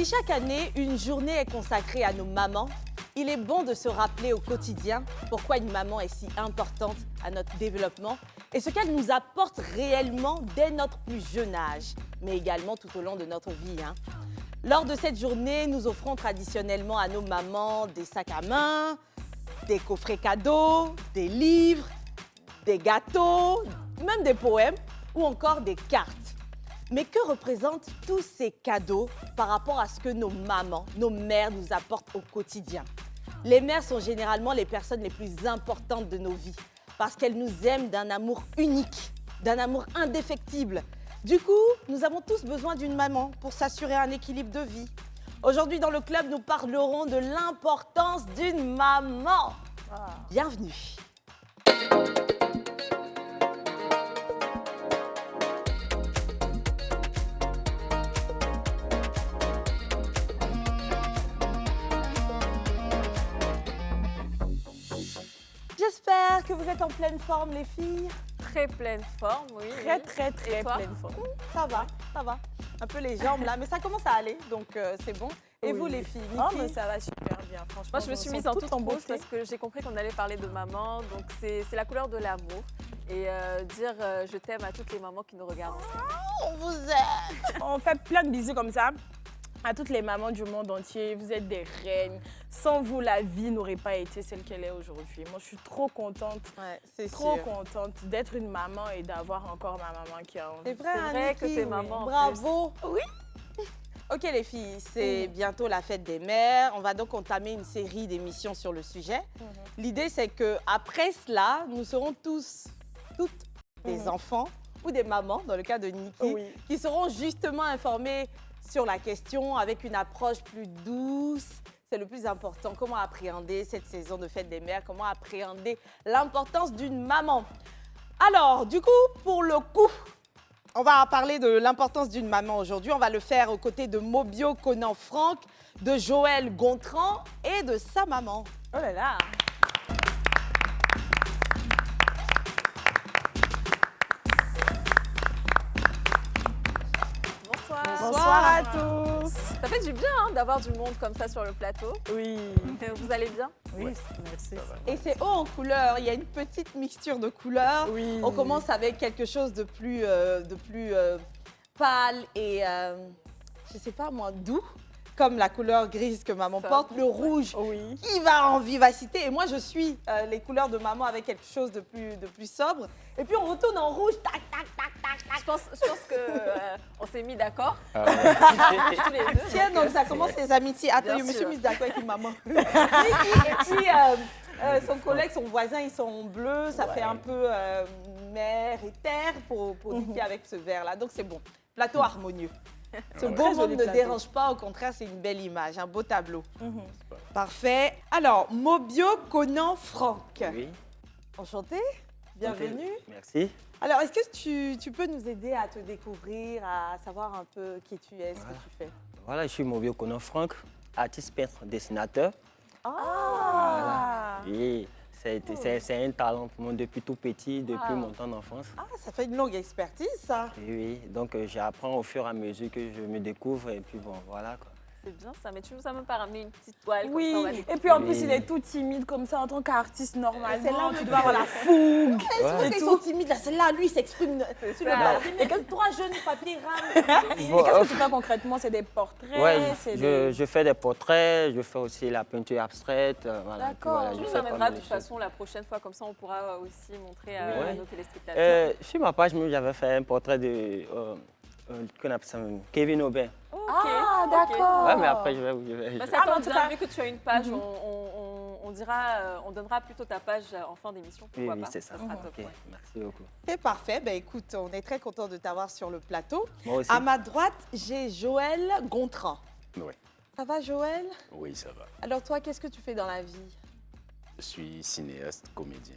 Si chaque année, une journée est consacrée à nos mamans, il est bon de se rappeler au quotidien pourquoi une maman est si importante à notre développement et ce qu'elle nous apporte réellement dès notre plus jeune âge, mais également tout au long de notre vie. Lors de cette journée, nous offrons traditionnellement à nos mamans des sacs à main, des coffrets cadeaux, des livres, des gâteaux, même des poèmes ou encore des cartes. Mais que représentent tous ces cadeaux par rapport à ce que nos mamans, nos mères nous apportent au quotidien? Les mères sont généralement les personnes les plus importantes de nos vies parce qu'elles nous aiment d'un amour unique, d'un amour indéfectible. Du coup, nous avons tous besoin d'une maman pour s'assurer un équilibre de vie. Aujourd'hui, dans le club, nous parlerons de l'importance d'une maman. Bienvenue. J'espère que vous êtes en pleine forme, les filles. Très pleine forme, oui. Très pleine forme. Ça va. Un peu les jambes là, mais ça commence à aller, donc c'est bon. Et vous, les filles, Niki? Oh, mais ça va super bien, franchement. Moi, je me suis mise en toute rouge parce que j'ai compris qu'on allait parler de maman. Donc, c'est la couleur de l'amour. Et dire je t'aime à toutes les mamans qui nous regardent. On vous aime. On fait plein de bisous comme ça à toutes les mamans du monde entier. Vous êtes des reines. Sans vous, la vie n'aurait pas été celle qu'elle est aujourd'hui. Moi, je suis trop contente. Ouais, c'est trop contente d'être une maman et d'avoir encore ma maman qui a envie. C'est vrai, vrai que Niki, t'es maman. Bravo. Oui. Ok les filles, c'est bientôt la fête des mères. On va donc entamer une série d'émissions sur le sujet. L'idée, c'est qu'après cela, nous serons toutes des enfants ou des mamans, dans le cas de Niki, qui seront justement informés sur la question avec une approche plus douce. C'est le plus important. Comment appréhender cette saison de fête des mères? Comment appréhender l'importance d'une maman? Alors, du coup, pour le coup, on va parler de l'importance d'une maman aujourd'hui. On va le faire aux côtés de Mobio Conan-Franck, de Joël Gontran et de sa maman. Oh là là. Bonsoir. Bonsoir à tous. Ça fait du bien d'avoir du monde comme ça sur le plateau. Oui. Vous allez bien? Oui, merci. Et c'est haut en couleurs. Il y a une petite mixture de couleurs. Oui. On commence avec quelque chose de plus pâle et, je sais pas moi, doux, comme la couleur grise que maman porte, le rouge qui va en vivacité. Et moi, je suis les couleurs de maman avec quelque chose de plus sobre. Et puis, on retourne en rouge, tac, tac, tac, tac, tac. Je pense qu'on s'est mis d'accord. Ah ouais. Tous les deux. Tiens, donc ça commence les amitiés. Attends, Bien je me suis sûr. mise d'accord avec une maman. Et puis, son collègue, son voisin, ils sont bleus. Ça fait un peu mer et terre pour Niki avec ce vert-là. Donc, c'est bon. Plateau harmonieux. Ce beau monde ne dérange pas, au contraire, c'est une belle image, un beau tableau. Parfait. Alors, Mobio Conan-Franck. Oui. Enchanté, bienvenue. Merci. Alors, est-ce que tu peux nous aider à te découvrir, à savoir un peu qui tu es, ce que tu fais? Voilà, je suis Mobio Conan-Franck, artiste peintre, dessinateur. Ah, Et c'est un talent pour moi depuis tout petit, depuis mon temps d'enfance. Ah, ça fait une longue expertise, ça. Oui, donc j'apprends au fur et à mesure que je me découvre et puis bon, voilà quoi. C'est bien ça, mais tu nous as même pas ramené une petite toile Oui, comme ça, on va et découvrir. puis en plus, il est tout timide comme ça en tant qu'artiste C'est normalement. là Tu dois avoir la fougue. C'est vrai qu'ils sont timides, là. C'est là, lui, il s'exprime sur le ça. bas. Et comme 3 jeunes papiers rames. Et qu'est-ce que tu fais concrètement? C'est des portraits? Ouais, c'est je fais des portraits, je fais aussi la peinture abstraite. Voilà, puis D'accord. voilà, Tu je nous fais pas amèneras mal de de toute choses. façon la prochaine fois, comme ça on pourra aussi montrer à nos téléspectateurs. Sur ma page, j'avais fait un portrait de qu'on appelle ça, Kevin Aubin. Ah, d'accord. Ouais, mais après, je vais. Bah, ça tombe en tout bien, cas- vu que tu as une page, on donnera plutôt ta page en fin d'émission. Oui, Pourquoi oui, pas. c'est ça. sera top, Ok, ouais. merci beaucoup. C'est parfait. Ben, écoute, on est très content de t'avoir sur le plateau. Moi aussi. À ma droite, j'ai Joël Gontran. Oui, Ça va, Joël? oui, ça va. Alors, toi, qu'est-ce que tu fais dans la vie? Je suis cinéaste, comédien.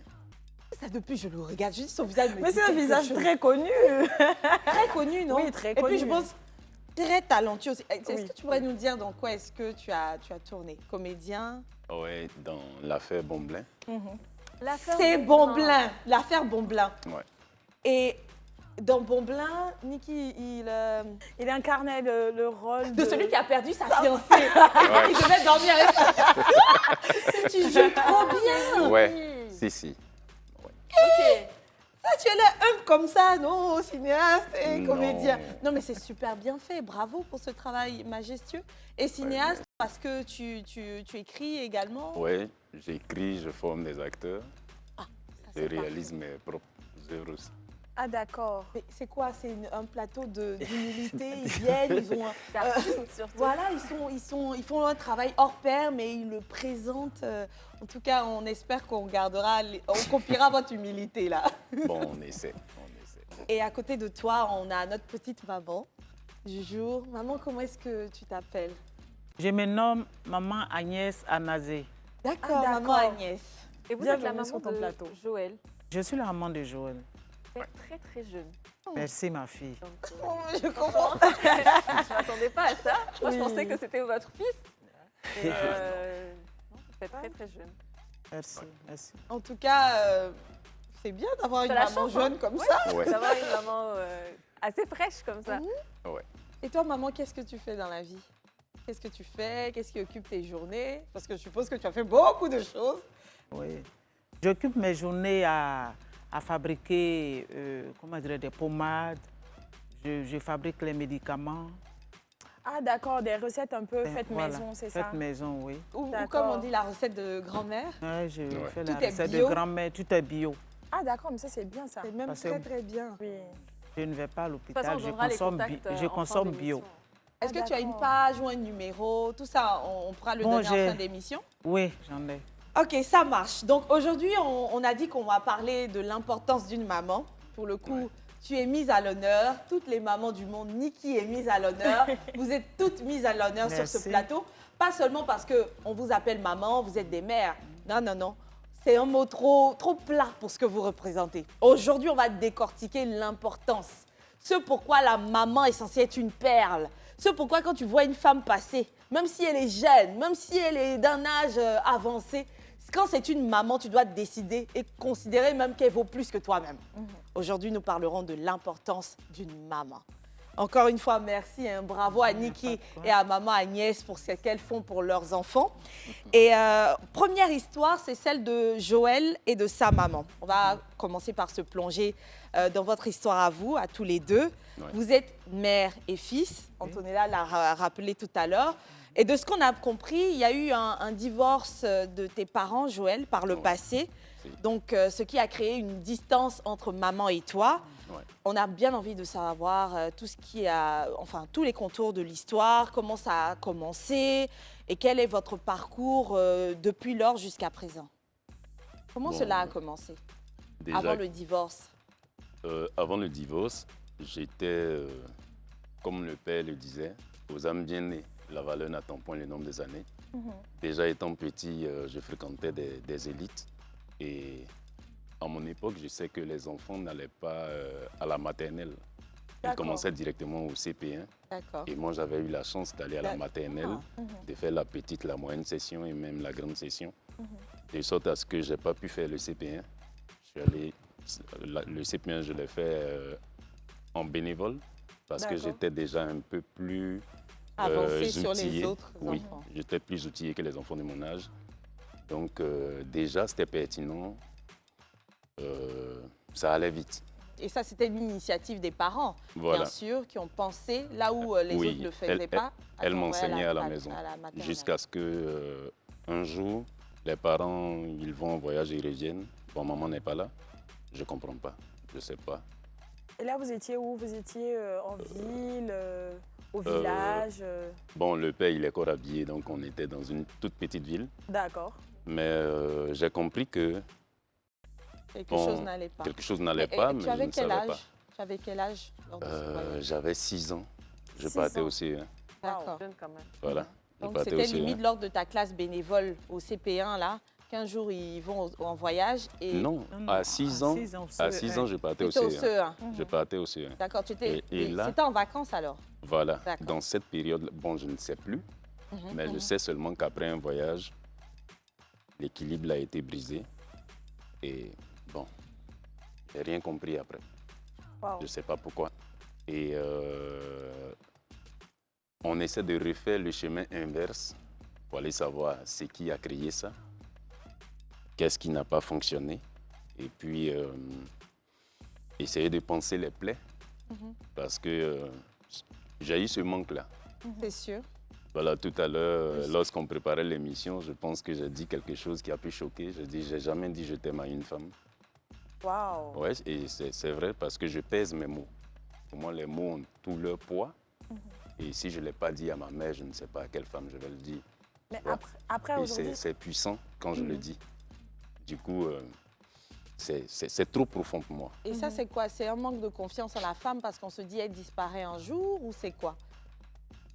Ça, depuis, je le regarde, je dis son visage. me Mais dit c'est un quelque visage chose. très connu. Très connu, non? Oui, très Et puis, connu. je pense très talentueux aussi. Est-ce Oui. que tu pourrais nous dire dans quoi est-ce que tu as tourné? Comédien? Oui, dans l'affaire Bomblin. C'est Bonblin, l'affaire Bonblin. Ouais. Et Dans Bonblin, Niki, Il incarnait le rôle de celui qui a perdu sa fiancée. Il devait dormir avec sa... Tu joues trop bien. Ouais, si. Ok. Ça, tu es là, humble comme ça, non, cinéaste et Non. comédien. Non, mais c'est super bien fait. Bravo pour ce travail majestueux. Et cinéaste, Ouais, parce que tu écris également. Ouais, j'écris, je forme des acteurs, Ça, je c'est réalise mes propres œuvres aussi. Ah, d'accord. parfait. C'est quoi? C'est un plateau d'humilité. Ils viennent, ils ont... D'artiste surtout. Voilà, ils font un travail hors pair, mais ils le présentent. En tout cas, on espère qu'on gardera, on copiera votre humilité là. Bon, on essaie. Et à côté de toi, on a notre petite maman, Jujour. Maman, comment est-ce que tu t'appelles? Je me nomme Maman Agnès Anazé. D'accord, Ah, maman d'accord. Agnès. Et vous êtes Bienvenue la maman sur ton de plateau. Joël. Je suis la maman de Joël. Elle est très jeune. Merci ma fille. Donc, Oh, je comprends. je ne m'attendais pas à ça. Moi, je Oui. pensais que c'était votre fils. Et non, vous êtes très jeune. Merci. En tout cas, c'est bien d'avoir une T'as la maman chance, hein. jeune comme ça. Ouais. D'avoir une maman assez fraîche comme ça. Et toi, maman, qu'est-ce que tu fais dans la vie? Qu'est-ce que tu fais? Qu'est-ce qui occupe tes journées? Parce que je suppose que tu as fait beaucoup de choses. Oui. J'occupe mes journées à fabriquer comment dire, des pommades. Je fabrique les médicaments. Ah, d'accord, des recettes un peu faites Voilà, maison, c'est ça? Faites maison, oui. Ou D'accord. comme on dit, la recette de grand-mère. Ouais, je fais Tout la est recette de bio. grand-mère, tout est bio. Ah, d'accord, mais ça, c'est bien ça. C'est même Parce que- très, très bien. Oui. Je ne vais pas à De toute façon, l'hôpital, on je donnera les consomme, contacts je en fin consomme bio. d'émission. Est-ce que tu as une d'accord. page ou un numéro? Tout ça, on pourra le Bon, donner en j'ai- fin d'émission. Oui, j'en ai. Ok, ça marche. Donc aujourd'hui, on a dit qu'on va parler de l'importance d'une maman. Pour le coup, tu es mise à l'honneur. Toutes les mamans du monde, Niki est mise à l'honneur. Vous êtes toutes mises à l'honneur sur ce Merci. plateau. Pas seulement parce qu'on vous appelle maman, vous êtes des mères. Non. C'est un mot trop plat pour ce que vous représentez. Aujourd'hui, on va décortiquer l'importance. Ce pourquoi la maman est censée être une perle. Ce pourquoi quand tu vois une femme passer, même si elle est jeune, même si elle est d'un âge avancé, quand c'est une maman, tu dois décider et considérer même qu'elle vaut plus que toi-même. Aujourd'hui, nous parlerons de l'importance d'une maman. Encore une fois, merci, bravo à Niki et à maman Agnès pour ce qu'elles font pour leurs enfants. Et première histoire, c'est celle de Joël et de sa maman. On va commencer par se plonger dans votre histoire à vous, à tous les deux. Ouais. Vous êtes mère et fils, Antonella l'a rappelé tout à l'heure. Et de ce qu'on a compris, il y a eu un divorce de tes parents, Joël, par le Ouais. passé. Si. Donc, ce qui a créé une distance entre maman et toi. Ouais. On a bien envie de savoir tout ce qui a, enfin, tous les contours de l'histoire, comment ça a commencé et quel est votre parcours depuis lors jusqu'à présent. Comment Bon, cela a commencé Déjà, avant le divorce? avant le divorce, j'étais, comme le père le disait, aux âmes bien nées. La valeur n'attend point le nombre des années. Déjà étant petit, je fréquentais des élites. Et à mon époque, je sais que les enfants n'allaient pas à la maternelle. Ils D'accord. commençaient directement au CP1. D'accord. Et moi, j'avais eu la chance d'aller à la D'ac- maternelle, Ah. de faire la petite, la moyenne session et même la grande session. De sorte à ce que je n'ai pas pu faire le CP1. Je suis allé, le CP1, je l'ai fait en bénévole parce que D'accord. j'étais déjà un peu plus Avancer sur les outillé. autres Oui, enfants. j'étais plus outillé que les enfants de mon âge. Donc déjà, c'était pertinent. Ça allait vite. Et ça, c'était l'initiative des parents, Voilà. bien sûr, qui ont pensé là où les Oui, autres ne le faisaient elle- pas. elle t'envoyer m'enseignait à la maison. maternelle. Jusqu'à ce que un jour, les parents, ils vont en voyage et ils reviennent. Bon, maman n'est pas là. Je comprends pas. Je sais pas. Et là, vous étiez où? Vous étiez en ville, au village Bon, le père, il est encore habillé, donc on était dans une toute petite ville. D'accord. Mais j'ai compris que Quelque bon, chose n'allait pas. quelque chose n'allait Et pas, tu mais je avais ne quel savais âge? pas. Tu avais quel âge lors de ce voyage? J'avais 6 ans. Je 6 partais ans. au CE1. D'accord. Jeune quand même. Voilà. Je Donc partais c'était au CE1. limite lors de ta classe bénévole au CP1 là, qu'un jour ils vont en voyage et Non, Non, à 6 ans, à 6 ans, je tu partais au étais au CE1. CE1. Je partais au CE1. D'accord, tu étais. Et là- C'était en vacances alors. Voilà. D'accord. Dans cette période, bon, je ne sais plus, mais je sais seulement qu'après un voyage, l'équilibre a été brisé. Et bon, j'ai rien compris après. Wow. Je ne sais pas pourquoi. Et on essaie de refaire le chemin inverse pour aller savoir c'est qui a créé ça, qu'est-ce qui n'a pas fonctionné, et puis essayer de penser les plaies, parce que j'ai eu ce manque-là. C'est sûr. Voilà, tout à l'heure, lorsqu'on préparait l'émission, je pense que j'ai dit quelque chose qui a pu choquer. J'ai dit, j'ai jamais dit je t'aime à une femme. Wow. Ouais, et c'est vrai parce que je pèse mes mots. Pour moi, les mots ont tout leur poids. Et si je ne l'ai pas dit à ma mère, je ne sais pas à quelle femme je vais le dire. Mais Ouais. après Et aujourd'hui, c'est puissant quand je le dis. Du coup, c'est trop profond pour moi. Et ça, c'est quoi? C'est un manque de confiance en la femme parce qu'on se dit elle disparaît un jour ou c'est quoi?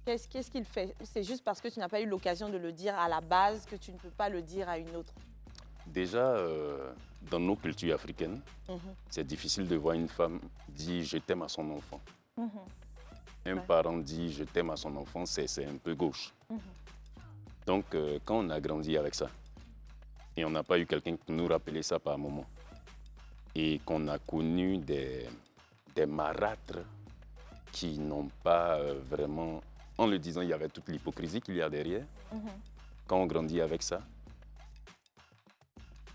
Qu'est-ce qu'il fait? C'est juste parce que tu n'as pas eu l'occasion de le dire à la base que tu ne peux pas le dire à une autre. Déjà, dans nos cultures africaines, Mhm. c'est difficile de voir une femme dire je t'aime à son enfant. Un Ouais. parent dit je t'aime à son enfant, c'est un peu gauche. Donc, quand on a grandi avec ça, et on n'a pas eu quelqu'un qui nous rappelait ça par moment, et qu'on a connu des marâtres qui n'ont pas vraiment, en le disant, il y avait toute l'hypocrisie qu'il y a derrière. Quand on grandit avec ça,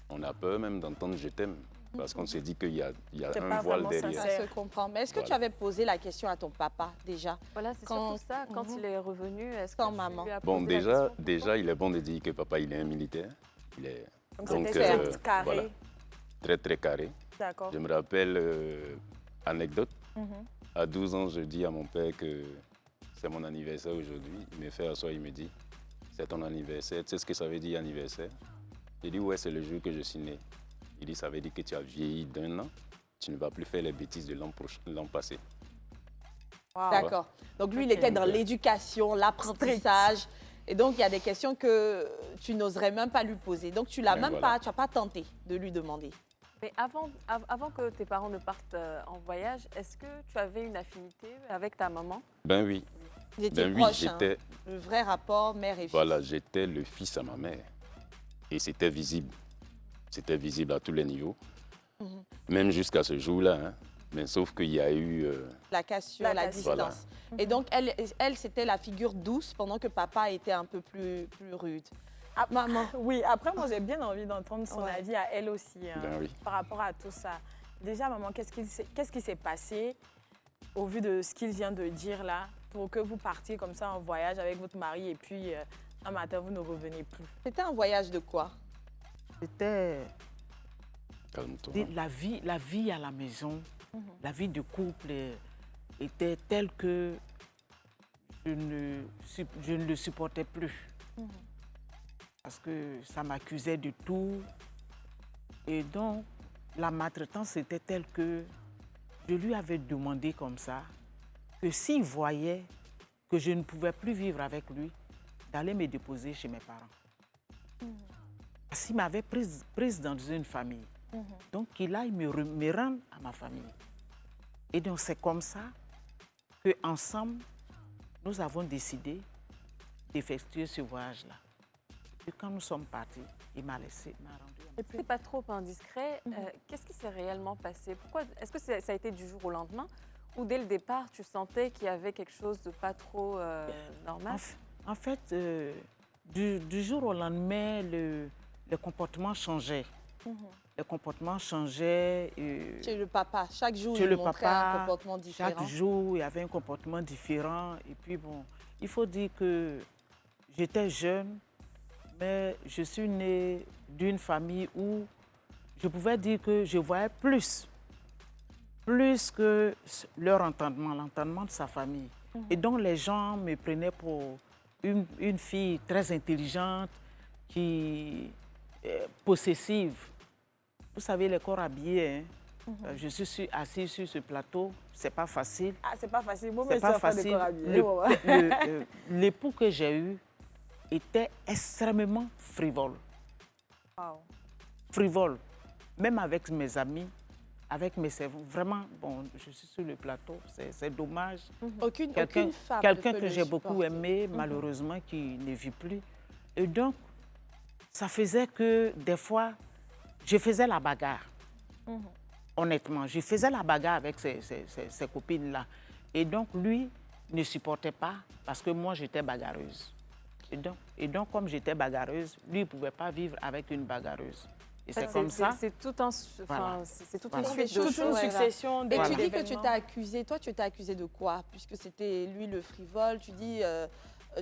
on a peur même d'entendre je t'aime, parce qu'on s'est dit qu'il y a C'est un pas voile vraiment derrière. sincère. Ça se comprend. Mais est-ce que tu Voilà. avais posé la question à ton papa déjà? voilà, c'est Quand- surtout ça. Quand il est revenu, est-ce Sans que maman. tu lui as Bon, posé la déjà, question? déjà, il est bon de dire que papa, il est un militaire. Il est Donc, c'était euh, certes carré. voilà, très, très carré. D'accord. Je me rappelle, anecdote, Mhm. à 12 ans, je dis à mon père que c'est mon anniversaire aujourd'hui. Il me fait asseoir, il me dit, c'est ton anniversaire. Tu sais ce que ça veut dire anniversaire? J'ai dit, ouais, c'est le jour que je suis né. Il dit, ça veut dire que tu as vieilli d'un an. Tu ne vas plus faire les bêtises de l'an passé. Wow. D'accord. Donc lui, il Ok. était dans l'éducation, l'apprentissage. Et donc, il y a des questions que tu n'oserais même pas lui poser. Donc, tu l'as Ben même voilà. pas, tu n'as pas tenté de lui demander. Mais avant que tes parents ne partent en voyage, est-ce que tu avais une affinité avec ta maman? Ben oui, Ils étaient ben oui, proches, hein. j'étais, Le vrai rapport mère et fils. voilà, j'étais le fils à ma mère. Et c'était visible. C'était visible à tous les niveaux. Mhm. Même jusqu'à ce jour-là. Hein. Mais sauf qu'il y a eu... La cassure, La la cassure. distance. Voilà. Et donc, elle c'était la figure douce pendant que papa était un peu plus rude. Ah, Maman, Oui, après, moi, j'ai bien envie d'entendre son Ouais. avis à elle aussi hein, Ben oui. par rapport à tout ça. Déjà, maman, qu'est-ce qui s'est passé au vu de ce qu'il vient de dire là pour que vous partiez comme ça en voyage avec votre mari et puis un matin, vous ne revenez plus? c'était un voyage de quoi? C'était Calme-toi. la vie à la maison, la vie de couple était telle que je ne le supportais plus. Parce que ça m'accusait de tout. Et donc, la maltraitance était telle que je lui avais demandé comme ça que s'il voyait que je ne pouvais plus vivre avec lui, d'aller me déposer chez mes parents. Parce qu'il m'avait prise dans une famille. Donc, qu'il aille me rendre à ma famille. Et donc, c'est comme ça qu'ensemble, nous avons décidé d'effectuer ce voyage-là. Et quand nous sommes partis, il m'a rendu. Et puis, c'est pas trop indiscret. Qu'est-ce qui s'est réellement passé? Pourquoi? Est-ce que ça a été du jour au lendemain? Ou dès le départ, tu sentais qu'il y avait quelque chose de pas trop normal? En fait, du jour au lendemain, le comportement changeait. Le comportement changeait. Chez le papa, chaque jour, Chez il le montrait papa, un comportement différent. Chaque jour, il y avait un comportement différent. Et puis, bon, il faut dire que j'étais jeune, mais je suis née d'une famille où je pouvais dire que je voyais plus que leur entendement, l'entendement de sa famille. Et donc, les gens me prenaient pour une fille très intelligente, qui est possessive. Vous savez, les corps habillés, hein. Je suis assise sur ce plateau, c'est pas facile. Ah, c'est pas facile. Moi, C'est mais pas ça fait des facile. corps habillés. L'époux que j'ai eu était extrêmement frivole. Wow. Frivole. Même avec mes amis, avec mes servants. Vraiment, bon, je suis sur le plateau, c'est dommage. Aucune femme. Quelqu'un ne peut que le j'ai beaucoup supporter. aimé, malheureusement, qui ne vit plus. Et donc, ça faisait que des fois, je faisais la bagarre. honnêtement. Je faisais la bagarre avec ces copines-là. Et donc, lui ne supportait pas parce que moi, j'étais bagarreuse. Et donc comme j'étais bagarreuse, lui, il ne pouvait pas vivre avec une bagarreuse. Et c'est comme ça. C'est tout un, Voilà. c'est toute Voilà. une suite de Toute une choses. succession Et de tu dis que tu d'événements. t'as accusé, toi tu t'es accusé de quoi? Puisque c'était lui le frivole, tu dis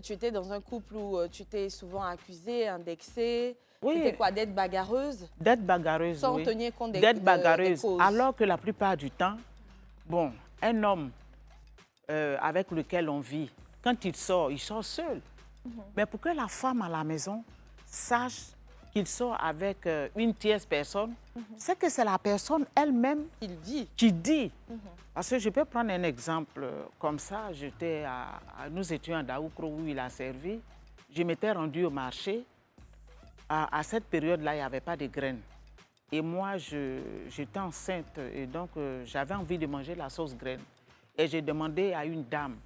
tu étais dans un couple où tu t'es souvent accusée, indexée. Oui, C'était quoi, d'être bagarreuse d'être bagarreuse, sans oui. tenir compte des, D'être des bagarreuse. causes? Alors que la plupart du temps, bon, un homme avec lequel on vit, quand il sort seul. Mais pour que la femme à la maison sache qu'il sort avec une tierce personne, c'est que c'est la personne elle-même Il dit. qui dit. Parce que je peux prendre un exemple comme ça. Nous étions à Daoukro où il a servi. Je m'étais rendue au marché. À cette période-là, il n'y avait pas de graines. Et moi, j'étais enceinte et donc j'avais envie de manger la sauce graine. Et j'ai demandé à une dame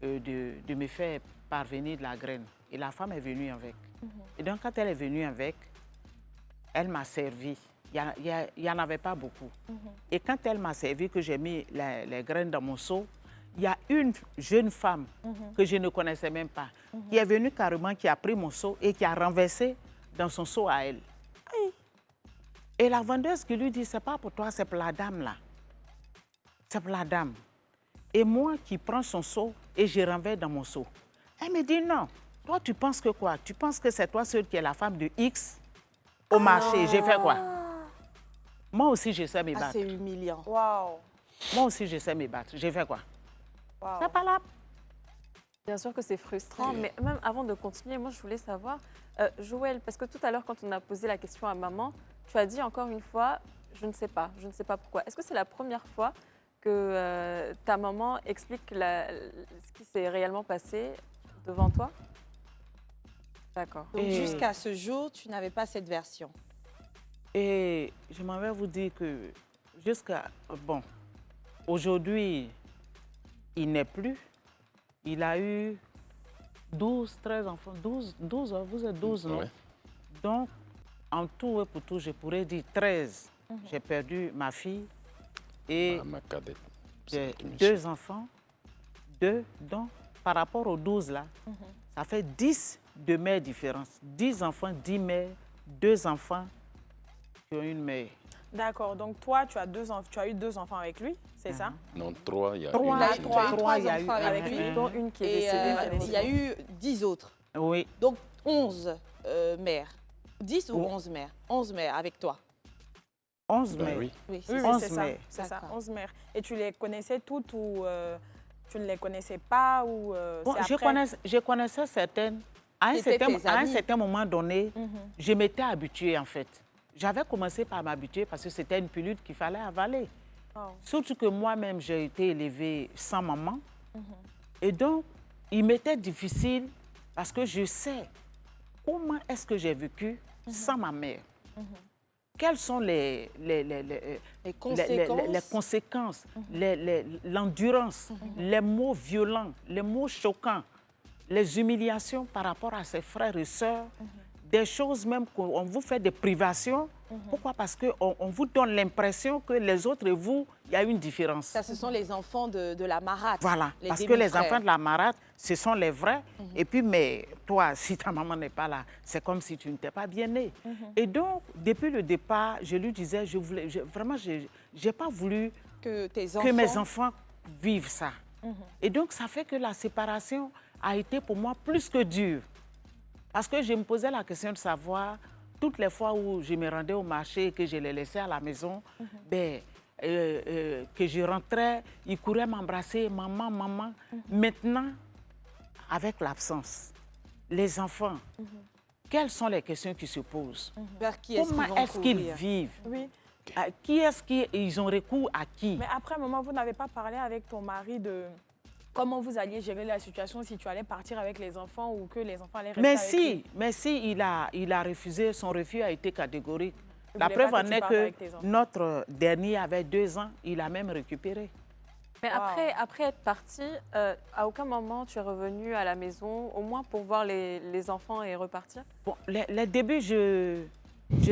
de me faire parvenir de la graine. Et la femme est venue avec. Et donc, quand elle est venue avec, elle m'a servi. Il n'y en avait pas beaucoup. Et quand elle m'a servi, que j'ai mis les graines dans mon seau, il y a une jeune femme que je ne connaissais même pas, qui est venue carrément, qui a pris mon seau et qui a renversé dans son seau à elle. Et la vendeuse qui lui dit, c'est pas pour toi, c'est pour la dame là. C'est pour la dame. Et moi qui prends son seau et je renverse dans mon seau. Elle me dit, non, toi tu penses que quoi? Tu penses que c'est toi seule qui est la femme de X au marché. J'ai fait quoi? Moi aussi, je sais me Ah, battre. c'est humiliant. Waouh. Moi aussi, je sais me battre. J'ai fait quoi? Waouh. C'est pas là. Bien sûr que c'est frustrant, mais même avant de continuer, moi je voulais savoir, Joël, parce que tout à l'heure quand on a posé la question à maman, tu as dit encore une fois, je ne sais pas pourquoi. Est-ce que c'est la première fois que ta maman explique ce qui s'est réellement passé devant toi? D'accord. Donc Et- jusqu'à ce jour, tu n'avais pas cette version. Et je m'en vais vous dire que jusqu'à... Bon, aujourd'hui, il n'est plus. Il a eu 12, 13 enfants. 12, vous êtes 12, non? Ouais. Donc, en tout et pour tout, je pourrais dire 13. J'ai perdu ma fille et Ma cadette. j'ai C'est qui me 2 enfants. 2, donc par rapport aux 12 là, ça fait 10 de mères différentes. 10 enfants, 10 mères, 2 enfants qui ont une mère. D'accord, donc toi, tu as eu 2 enfants avec lui, c'est ça? Non, 3, il y a 3, une a qui eu nous trois. a- Trois il y a eu enfants avec un- lui. Dont une qui est Et décédée. il y a eu 10 autres. Oui, Donc 11 mères. 10 ou Oh. 11 mères? 11 mères avec toi. 11 Ben mères. oui. Oui, Oui, c'est oui, ça. 11 c'est ça. mères. C'est ça, D'accord. 11 mères. Et tu les connaissais toutes ou tu ne les connaissais pas ou Bon, c'est après? je connaissais certaines. À un, C'était tes à un amies. certain moment donné, je m'étais habituée en fait. J'avais commencé par m'habituer parce que c'était une pilule qu'il fallait avaler. Oh. Surtout que moi-même, j'ai été élevée sans maman. Et donc, il m'était difficile parce que je sais comment est-ce que j'ai vécu sans ma mère. Quelles sont les Les conséquences, l'endurance, les mots violents, les mots choquants, les humiliations par rapport à ses frères et sœurs, des choses même qu'on vous fait des privations. Pourquoi? Parce qu'on vous donne l'impression que les autres et vous, il y a une différence. Ça, ce sont les enfants de la marate. Voilà, les parce que les demi-frères. enfants de la marade, ce sont les vrais. Et puis, mais toi, si ta maman n'est pas là, c'est comme si tu n'étais pas bien né. Et donc, depuis le départ, je lui disais, vraiment, je n'ai pas voulu Que tes que enfants... mes enfants vivent ça. Et donc, ça fait que la séparation a été pour moi plus que dure. Parce que je me posais la question de savoir, toutes les fois où je me rendais au marché et que je les laissais à la maison, ben, que je rentrais, ils couraient m'embrasser, maman, maman. Maintenant, avec l'absence, les enfants, quelles sont les questions qui se posent? Vers qui est-ce qu'ils Comment vont est-ce qu'ils courir? vivent? Oui. À qui est-ce qu'ils ont recours à qui? Mais après, maman, vous n'avez pas parlé avec ton mari de comment vous alliez gérer la situation, si tu allais partir avec les enfants ou que les enfants allaient rester avec lui? Mais si, il a refusé, son refus a été catégorique. Il La voulait preuve pas en que tu est partes que avec tes enfants. notre dernier avait 2 ans, il a même récupéré. Mais Wow. après être parti, à aucun moment tu es revenu à la maison, au moins pour voir les enfants et repartir? Bon, les débuts, je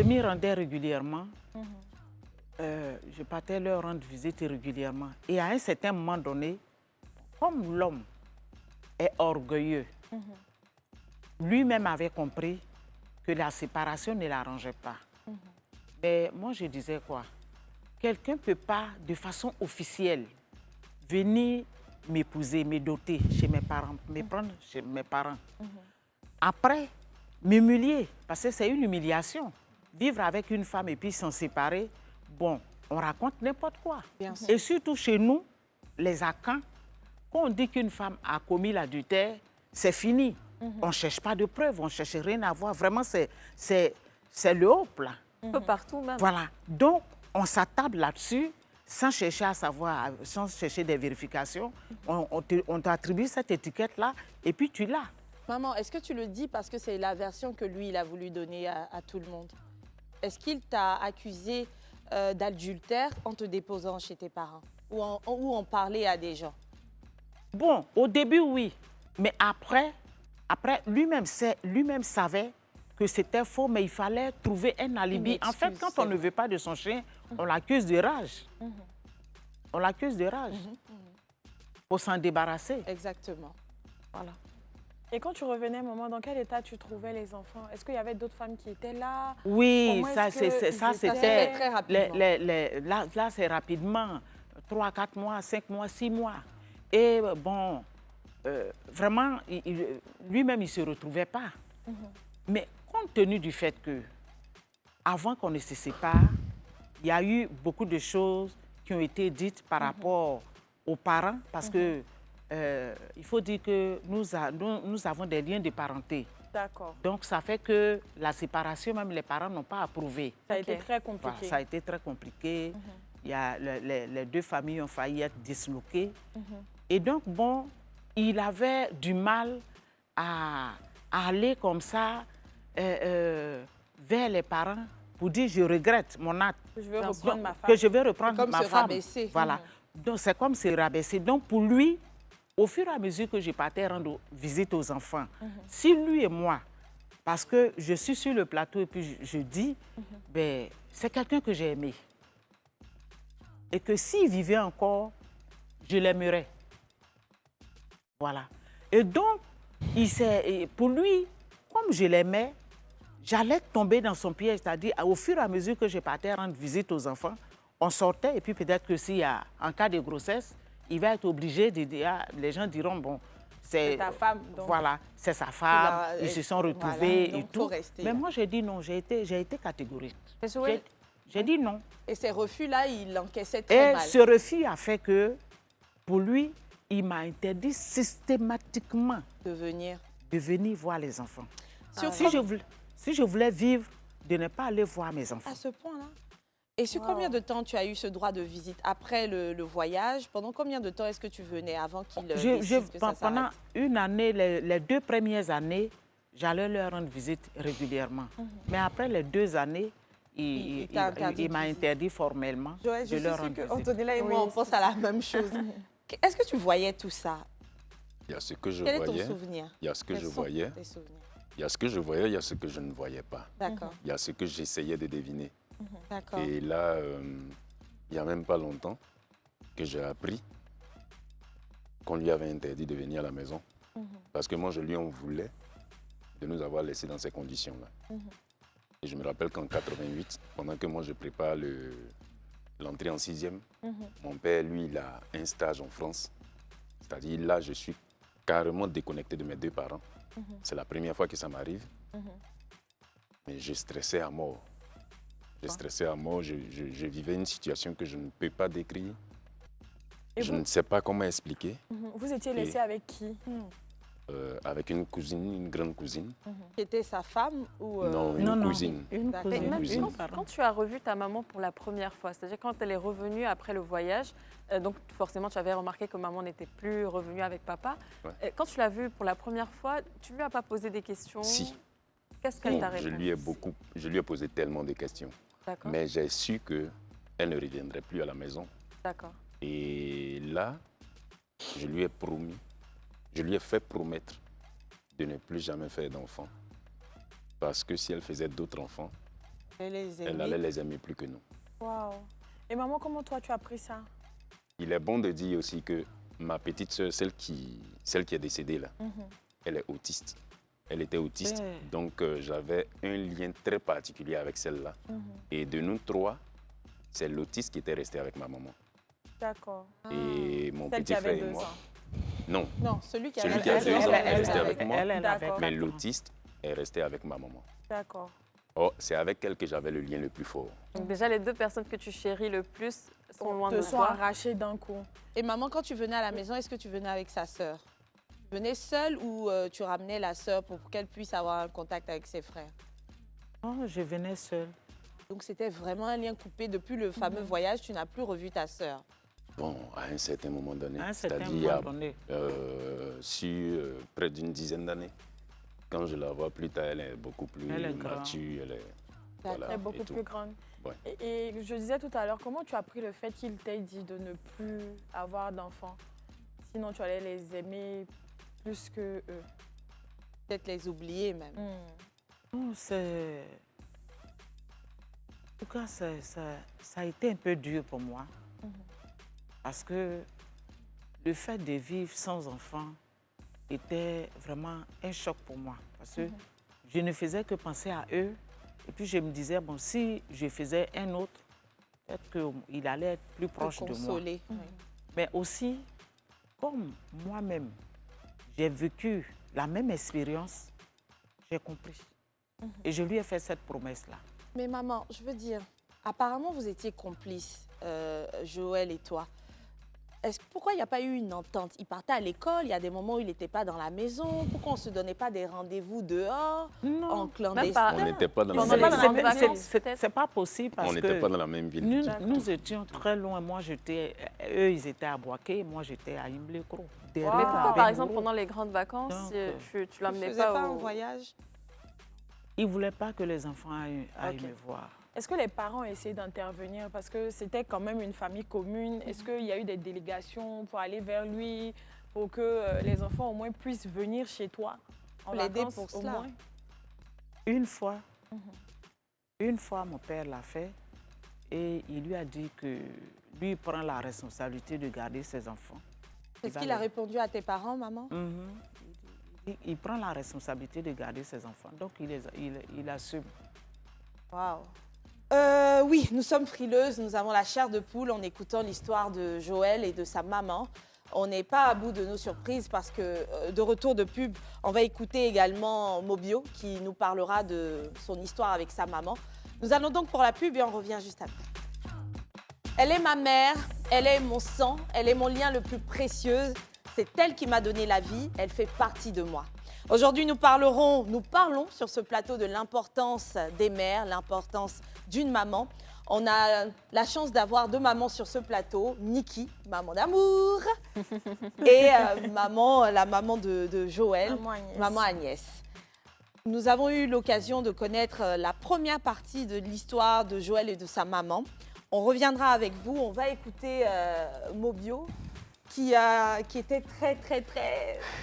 m'y rendais régulièrement. je partais leur rendre visite régulièrement. Et à un certain moment donné, comme l'homme est orgueilleux, lui-même avait compris que la séparation ne l'arrangeait pas. Mais moi, je disais quoi? Quelqu'un ne peut pas, de façon officielle, venir m'épouser, me doter chez mes parents, me prendre chez mes parents. Après, m'humilier, parce que c'est une humiliation. Vivre avec une femme et puis s'en séparer, bon, on raconte n'importe quoi. Bien sûr. Et surtout chez nous, les Akans, quand on dit qu'une femme a commis l'adultère, c'est fini. On ne cherche pas de preuves, on ne cherche rien à voir. Vraiment, c'est le haut plat. Un peu partout même. Voilà. Donc, on s'attable là-dessus sans chercher à savoir, sans chercher des vérifications. On t'attribue cette étiquette-là et puis tu l'as. Maman, est-ce que tu le dis parce que c'est la version que lui, il a voulu donner à tout le monde? Est-ce qu'il t'a accusé d'adultère en te déposant chez tes parents ou en parler à des gens? Bon, au début, oui. Mais après lui-même savait que c'était faux, mais il fallait trouver un alibi. Une En fait, excuse, quand c'est on ne vrai. veut pas de son chien, on l'accuse de rage. On l'accuse de rage. Pour s'en débarrasser. Exactement. Voilà. Et quand tu revenais, maman, dans quel état tu trouvais les enfants? Est-ce qu'il y avait d'autres femmes qui étaient là? Oui, Comment ça, est-ce que c'est- ils ça étaient- Ça s'est fait c'était... très rapidement. Là, c'est rapidement. 3, 4 mois, 5 mois, 6 mois. Et bon, vraiment, lui-même, il ne se retrouvait pas. Mais compte tenu du fait que, avant qu'on ne se sépare, il y a eu beaucoup de choses qui ont été dites par rapport aux parents, parce que il faut dire que nous avons des liens de parenté. D'accord. Donc, ça fait que la séparation, même les parents n'ont pas approuvé. Ça a Ok. été très Voilà, compliqué. ça a été très compliqué. Il y a, les deux familles ont failli être disloquées. Et donc, bon, il avait du mal à aller comme ça vers les parents pour dire je regrette mon acte. Je veux Bien reprendre Donc, ma femme. que je vais reprendre C'est comme ma se femme. rabaisser. Voilà. Donc, c'est comme se rabaisser. Donc, pour lui, au fur et à mesure que je partais rendre visite aux enfants, si lui et moi, parce que je suis sur le plateau et puis je dis, ben, c'est quelqu'un que j'ai aimé. Et que s'il vivait encore, je l'aimerais. Voilà. Et donc, pour lui, comme je l'aimais, j'allais tomber dans son piège. C'est-à-dire, au fur et à mesure que je partais rendre visite aux enfants, on sortait et puis peut-être que s'il y a un cas de grossesse, il va être obligé de dire, ah, les gens diront, bon, C'est ta femme, donc. Voilà, c'est sa femme, ils se sont retrouvés voilà, et donc tout. faut rester Mais là. moi, j'ai dit non, j'ai été catégorique. Mais Joël, J'ai dit non. Et ces refus-là, il encaissait très Et mal. ce refus a fait que, pour lui, il m'a interdit systématiquement De venir. de venir voir les enfants. Sur Si je voulais vivre, de ne pas aller voir mes enfants. À ce point-là. Et sur combien de temps tu as eu ce droit de visite après le voyage? Pendant combien de temps est-ce que tu venais avant qu'il décide que ça Pendant s'arrête? une année, les 2 premières années, j'allais leur rendre visite régulièrement. Mais après les 2 années, Il t'a interdit il m'a de visite. interdit formellement Joël, de je suis leur sûre rendre que visite. Antonella et moi, Oui, on pense à la même chose. Est-ce que tu voyais tout ça? Il y a ce que je Quel est ton voyais, souvenir? il y a ce que Quels je sont voyais, tes souvenirs? il y a ce que je voyais, il y a ce que je ne voyais pas. D'accord, Il y a ce que j'essayais de deviner. d'accord. Et là, il n'y a même pas longtemps que j'ai appris qu'on lui avait interdit de venir à la maison. Parce que moi, je lui en voulais de nous avoir laissés dans ces conditions-là. Et je me rappelle qu'en 88, pendant que moi je prépare l'entrée en 6e, mon père, lui, il a un stage en France. C'est-à-dire là, je suis carrément déconnecté de mes 2 parents. C'est la première fois que ça m'arrive. Mais je stressais à mort. Je stressais à mort, je vivais une situation que je ne peux pas décrire. Et Je vous, ne sais pas comment expliquer. vous étiez laissé avec qui? Avec une cousine, une grande cousine. Qui était sa femme ou Non, une non. cousine. Une D'accord. mais cousine. même cuisine. quand tu as revu ta maman pour la première fois, c'est-à-dire quand elle est revenue après le voyage, donc forcément tu avais remarqué que maman n'était plus revenue avec papa. Ouais. Quand tu l'as vue pour la première fois, tu ne lui as pas posé des questions? Si. Qu'est-ce qu'elle Bon, t'a répondu? je lui ai posé tellement de questions. D'accord, Mais j'ai su qu'elle ne reviendrait plus à la maison. d'accord. Et là, je lui ai promis, je lui ai fait promettre de ne plus jamais faire d'enfants. Parce que si elle faisait d'autres enfants, elle les elle aimait? allait les aimer plus que nous. Waouh. Et maman, comment toi, tu as pris ça? Il est bon de dire aussi que ma petite sœur, celle qui est décédée là, elle est autiste. Elle était autiste, Ouais. donc j'avais un lien très particulier avec celle-là. Et de nous trois, c'est l'autiste qui était resté avec ma maman. D'accord. Et mon Celle qui petit frère avait et 2 moi. ans. Non, Non, celui qui celui avait qui a 2 ans elle est resté avec moi, elle avait D'accord. mais 4 ans. l'autiste est resté avec ma maman. D'accord. Oh, c'est avec elle que j'avais le lien le plus fort. Donc déjà, les deux personnes que tu chéris le plus sont loin Te de sont toi. arrachés d'un coup. Et maman, quand tu venais à la maison, est-ce que tu venais avec sa sœur? Tu venais seule ou tu ramenais la sœur pour qu'elle puisse avoir un contact avec ses frères? Non, je venais seule. Donc c'était vraiment un lien coupé. Depuis le fameux voyage, tu n'as plus revu ta sœur. Bon, à un certain moment donné, À un certain c'est-à-dire moment donné. sur près d'une dizaine d'années, quand je la vois plus tard, elle est beaucoup plus Elle est grande. mature, elle est, D'accord. Elle est et beaucoup tout. plus grande. Ouais. Et je disais tout à l'heure, comment tu as pris le fait qu'il t'ait dit de ne plus avoir d'enfants? Sinon, tu allais les aimer plus que eux. Peut-être les oublier même. Non, c'est... En tout cas, ça a été un peu dur pour moi. Parce que le fait de vivre sans enfant était vraiment un choc pour moi. Parce que je ne faisais que penser à eux. Et puis je me disais, bon, si je faisais un autre, peut-être qu'il allait être plus proche de moi. Consoler. Mais aussi, comme moi-même, j'ai vécu la même expérience, j'ai compris. Et je lui ai fait cette promesse-là. Mais maman, je veux dire, apparemment vous étiez complices, Joël et toi. Pourquoi il n'y a pas eu une entente? Il partait à l'école, il y a des moments où il n'était pas dans la maison. Pourquoi on ne se donnait pas des rendez-vous dehors, en clandestin? On n'était pas dans la Pendant même les ville. grandes vacances, peut-être. C'est pas possible parce On que n'était pas dans la même ville. nous étions très loin. Moi, eux, ils étaient à Boaké, moi, j'étais à Imblekro. Mais pourquoi, par exemple, pendant les grandes vacances, Donc, tu Tu ne l'amenais faisais pas pas un au... voyage? Ils ne voulaient pas que les enfants aillent Ok. me voir. Est-ce que les parents ont essayé d'intervenir? Parce que c'était quand même une famille commune. Est-ce qu'il y a eu des délégations pour aller vers lui, pour que les enfants au moins puissent venir chez toi en L'aider vacances pour au cela. moins? Une fois, mon père l'a fait et il lui a dit que lui prend la responsabilité de garder ses enfants. Est-ce qu'il a répondu à tes parents, maman? Il prend la responsabilité de garder ses enfants, donc il assume. Waouh. Oui, nous sommes frileuses, nous avons la chair de poule en écoutant l'histoire de Joël et de sa maman. On n'est pas à bout de nos surprises parce que de retour de pub, on va écouter également Mobio qui nous parlera de son histoire avec sa maman. Nous allons donc pour la pub et on revient juste après. Elle est ma mère, elle est mon sang, elle est mon lien le plus précieux. C'est elle qui m'a donné la vie, elle fait partie de moi. Aujourd'hui, nous parlons sur ce plateau de l'importance des mères, l'importance d'une maman. On a la chance d'avoir deux mamans sur ce plateau, Niki, maman d'amour, et la maman de Joël, maman Agnès. Nous avons eu l'occasion de connaître la première partie de l'histoire de Joël et de sa maman. On reviendra avec vous, on va écouter Mobio, qui était très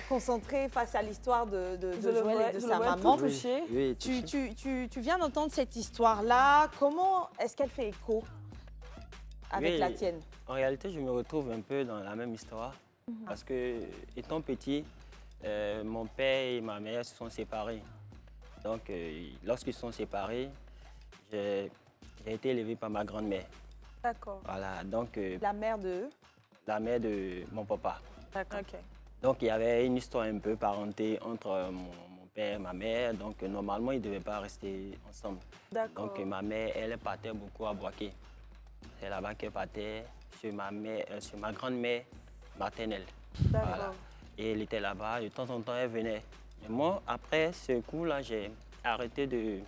concentré face à l'histoire de Joël et de sa maman. Oui, Tu viens d'entendre cette histoire-là. Comment est-ce qu'elle fait écho avec Oui. la tienne? En réalité, je me retrouve un peu dans la même histoire. Parce que, étant petit, mon père et ma mère se sont séparés. Donc, lorsqu'ils se sont séparés, j'ai été élevé par ma grand-mère. D'accord. Voilà, donc La mère de... la mère de mon papa. D'accord. Ok. Donc, il y avait une histoire un peu parentée entre mon père et ma mère. Donc, normalement, ils ne devaient pas rester ensemble. D'accord. Donc, ma mère, elle partait beaucoup à Boaké. C'est là-bas qu'elle partait chez ma grand-mère maternelle. D'accord. Voilà. Et elle était là-bas. De temps en temps, elle venait. Et moi, après ce coup-là, j'ai arrêté de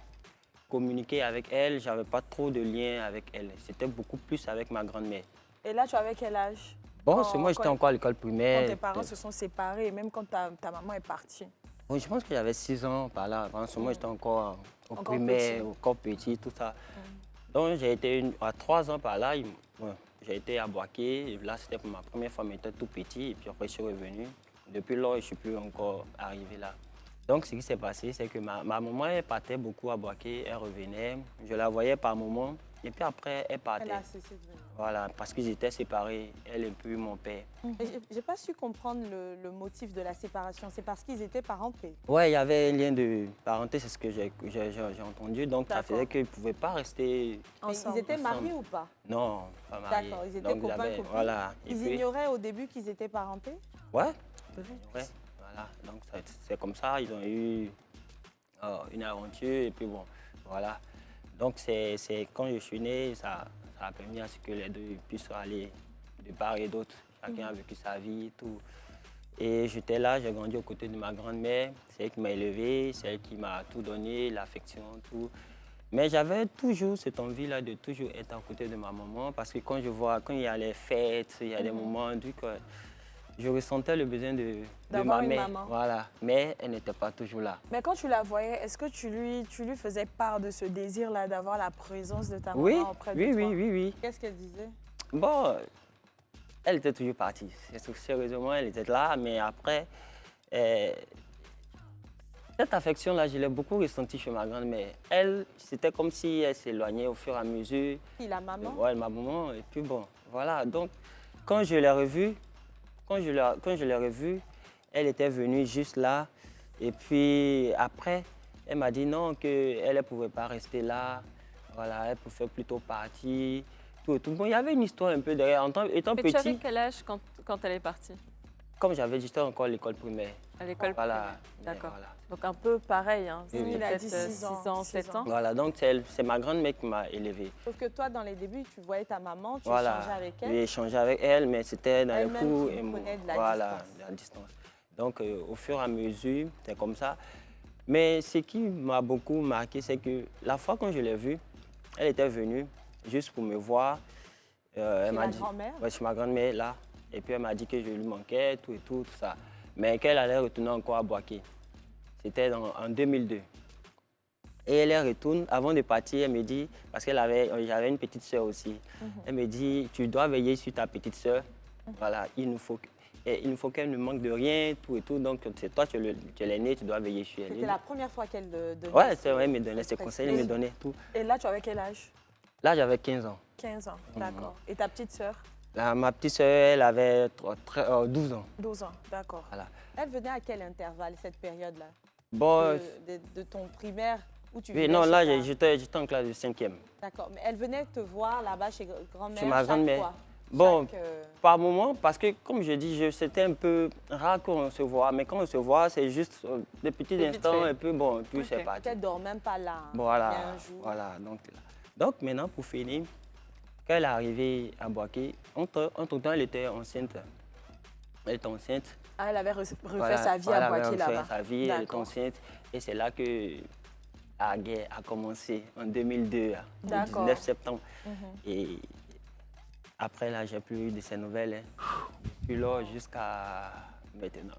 communiquer avec elle. Je n'avais pas trop de lien avec elle. C'était beaucoup plus avec ma grand-mère. Et là, tu avais quel âge? Bon, Quand- moi, j'étais quand- encore à l'école primaire. Quand tes parents se sont séparés, et même quand ta maman est partie. Bon, je pense que j'avais 6 ans par là. En ce moment, j'étais encore au Encore primaire, petit. encore petit, tout ça. Donc, j'ai été à 3 ans par là. J'ai été à Boaké. Là, c'était pour ma première fois, mais j'étais tout petit. Et puis après, je suis revenu. Depuis lors, je ne suis plus encore arrivé là. Donc, ce qui s'est passé, c'est que ma maman, elle partait beaucoup à Boaké. Elle revenait. Je la voyais par moments. Et puis après, elle partait. Elle a cessé de venir. Voilà, parce qu'ils étaient séparés, elle et puis mon père. Et j'ai pas su comprendre le motif de la séparation. C'est parce qu'ils étaient parentés. Ouais, il y avait un lien de parenté, c'est ce que j'ai entendu. Donc, ça D'accord. faisait qu'ils ne pouvaient pas rester. Mais Ensemble. ils étaient Ensemble. mariés ou pas? Non, pas mariés. D'accord, ils étaient Donc, copains, j'avais- copines. Voilà. Et Ils puis- ignoraient au début qu'ils étaient parentés? Ouais, ouais, voilà. Donc, c'est comme ça, ils ont eu une aventure. Et puis, bon, voilà. Donc, c'est quand je suis né, ça a permis à ce que les deux puissent aller de part et d'autre. Chacun a vécu sa vie et tout. Et j'étais là, j'ai grandi aux côtés de ma grand-mère. C'est elle qui m'a élevé, c'est elle qui m'a tout donné, l'affection, tout. Mais j'avais toujours cette envie-là de toujours être à côté de ma maman parce que quand il y a les fêtes, il y a des moments, du coup, je ressentais le besoin de D'avoir ma une mère. maman. Voilà. Mais elle n'était pas toujours là. Mais quand tu la voyais, est-ce que tu lui faisais part de ce désir-là d'avoir la présence de ta Oui, maman auprès de oui, toi? oui, oui, oui. Qu'est-ce qu'elle disait? Bon, elle était toujours partie. Sérieusement, elle était là, mais après, cette affection-là, je l'ai beaucoup ressentie chez ma grand-mère. Elle, c'était comme si elle s'éloignait au fur et à mesure. Puis la maman? Ouais, ma maman. Et puis bon, voilà. Donc, quand je l'ai revue, elle était venue juste là. Et puis après, elle m'a dit non, qu'elle ne pouvait pas rester là. Voilà, elle pouvait plutôt partir. Tout, et tout. Bon, il y avait une histoire un peu derrière. Étant Mais tu avais petit, quel âge quand elle est partie? comme j'étais encore à l'école primaire. À l'école Voilà. primaire. D'accord. Voilà. Donc un peu pareil, hein. Oui, oui. Il a Peut-être, dit 6 ans, 6 ans, 6 7 ans. ans. Voilà, donc c'est ma grand-mère qui m'a élevé. Sauf que toi, dans les débuts, tu voyais ta maman, tu Voilà. échangeais avec elle. J'ai échangé avec elle, mais c'était dans les Elle-même cours. qui vous prenait de la voilà, distance. de la distance. Donc, au fur et à mesure, c'est comme ça. Mais ce qui m'a beaucoup marqué, c'est que la fois quand je l'ai vue, elle était venue juste pour me voir. Elle m'a la dit, grand-mère? ouais, chez ma grand-mère, là. Et puis, elle m'a dit que je lui manquais, tout et tout, tout ça. Mais qu'elle allait retourner encore à Boaké. C'était en 2002. Et elle retourne, avant de partir, elle me dit, parce j'avais une petite sœur aussi, elle me dit, tu dois veiller sur ta petite sœur. Voilà, il nous faut qu'elle ne manque de rien, tout et tout. Donc, c'est toi, tu es l'aîné, tu dois veiller sur elle. C'était la première fois qu'elle donnait. Ouais, c'est vrai, elle me donnait ses cette conseils, elle me expression. donnait tout. Et là, tu avais quel âge? Là, j'avais 15 ans. 15 ans, d'accord. Et ta petite sœur? Là, ma petite sœur, elle avait 12 ans. 12 ans, d'accord. Voilà. Elle venait à quel intervalle, cette période-là? Bon, De ton primaire où tu oui, venais non, chez là, ta- j'étais en classe de 5e. D'accord, mais elle venait te voir là-bas chez grand-mère Chez ma chaque grand-mère. fois? Bon, Chaque, par moment, parce que comme je dis, c'était un peu rare qu'on se voit, mais quand on se voit, c'est juste des petits vite instants, fait. et puis bon, puis Ok. c'est parti. Peut-être dort même pas là. hein. Voilà, Il y a un jour. voilà. Donc maintenant, pour finir, quand elle est arrivée à Boaké, entre-temps, elle était enceinte. Elle était enceinte. Ah, elle avait refait Voilà, sa vie voilà, à Boaké elle avait refait là-bas. sa vie, elle était D'accord. enceinte. Et c'est là que la guerre a commencé, en 2002, le D'accord. 19 septembre. Et après, là, j'ai plus eu de ces nouvelles. Hein. Puis là, jusqu'à maintenant.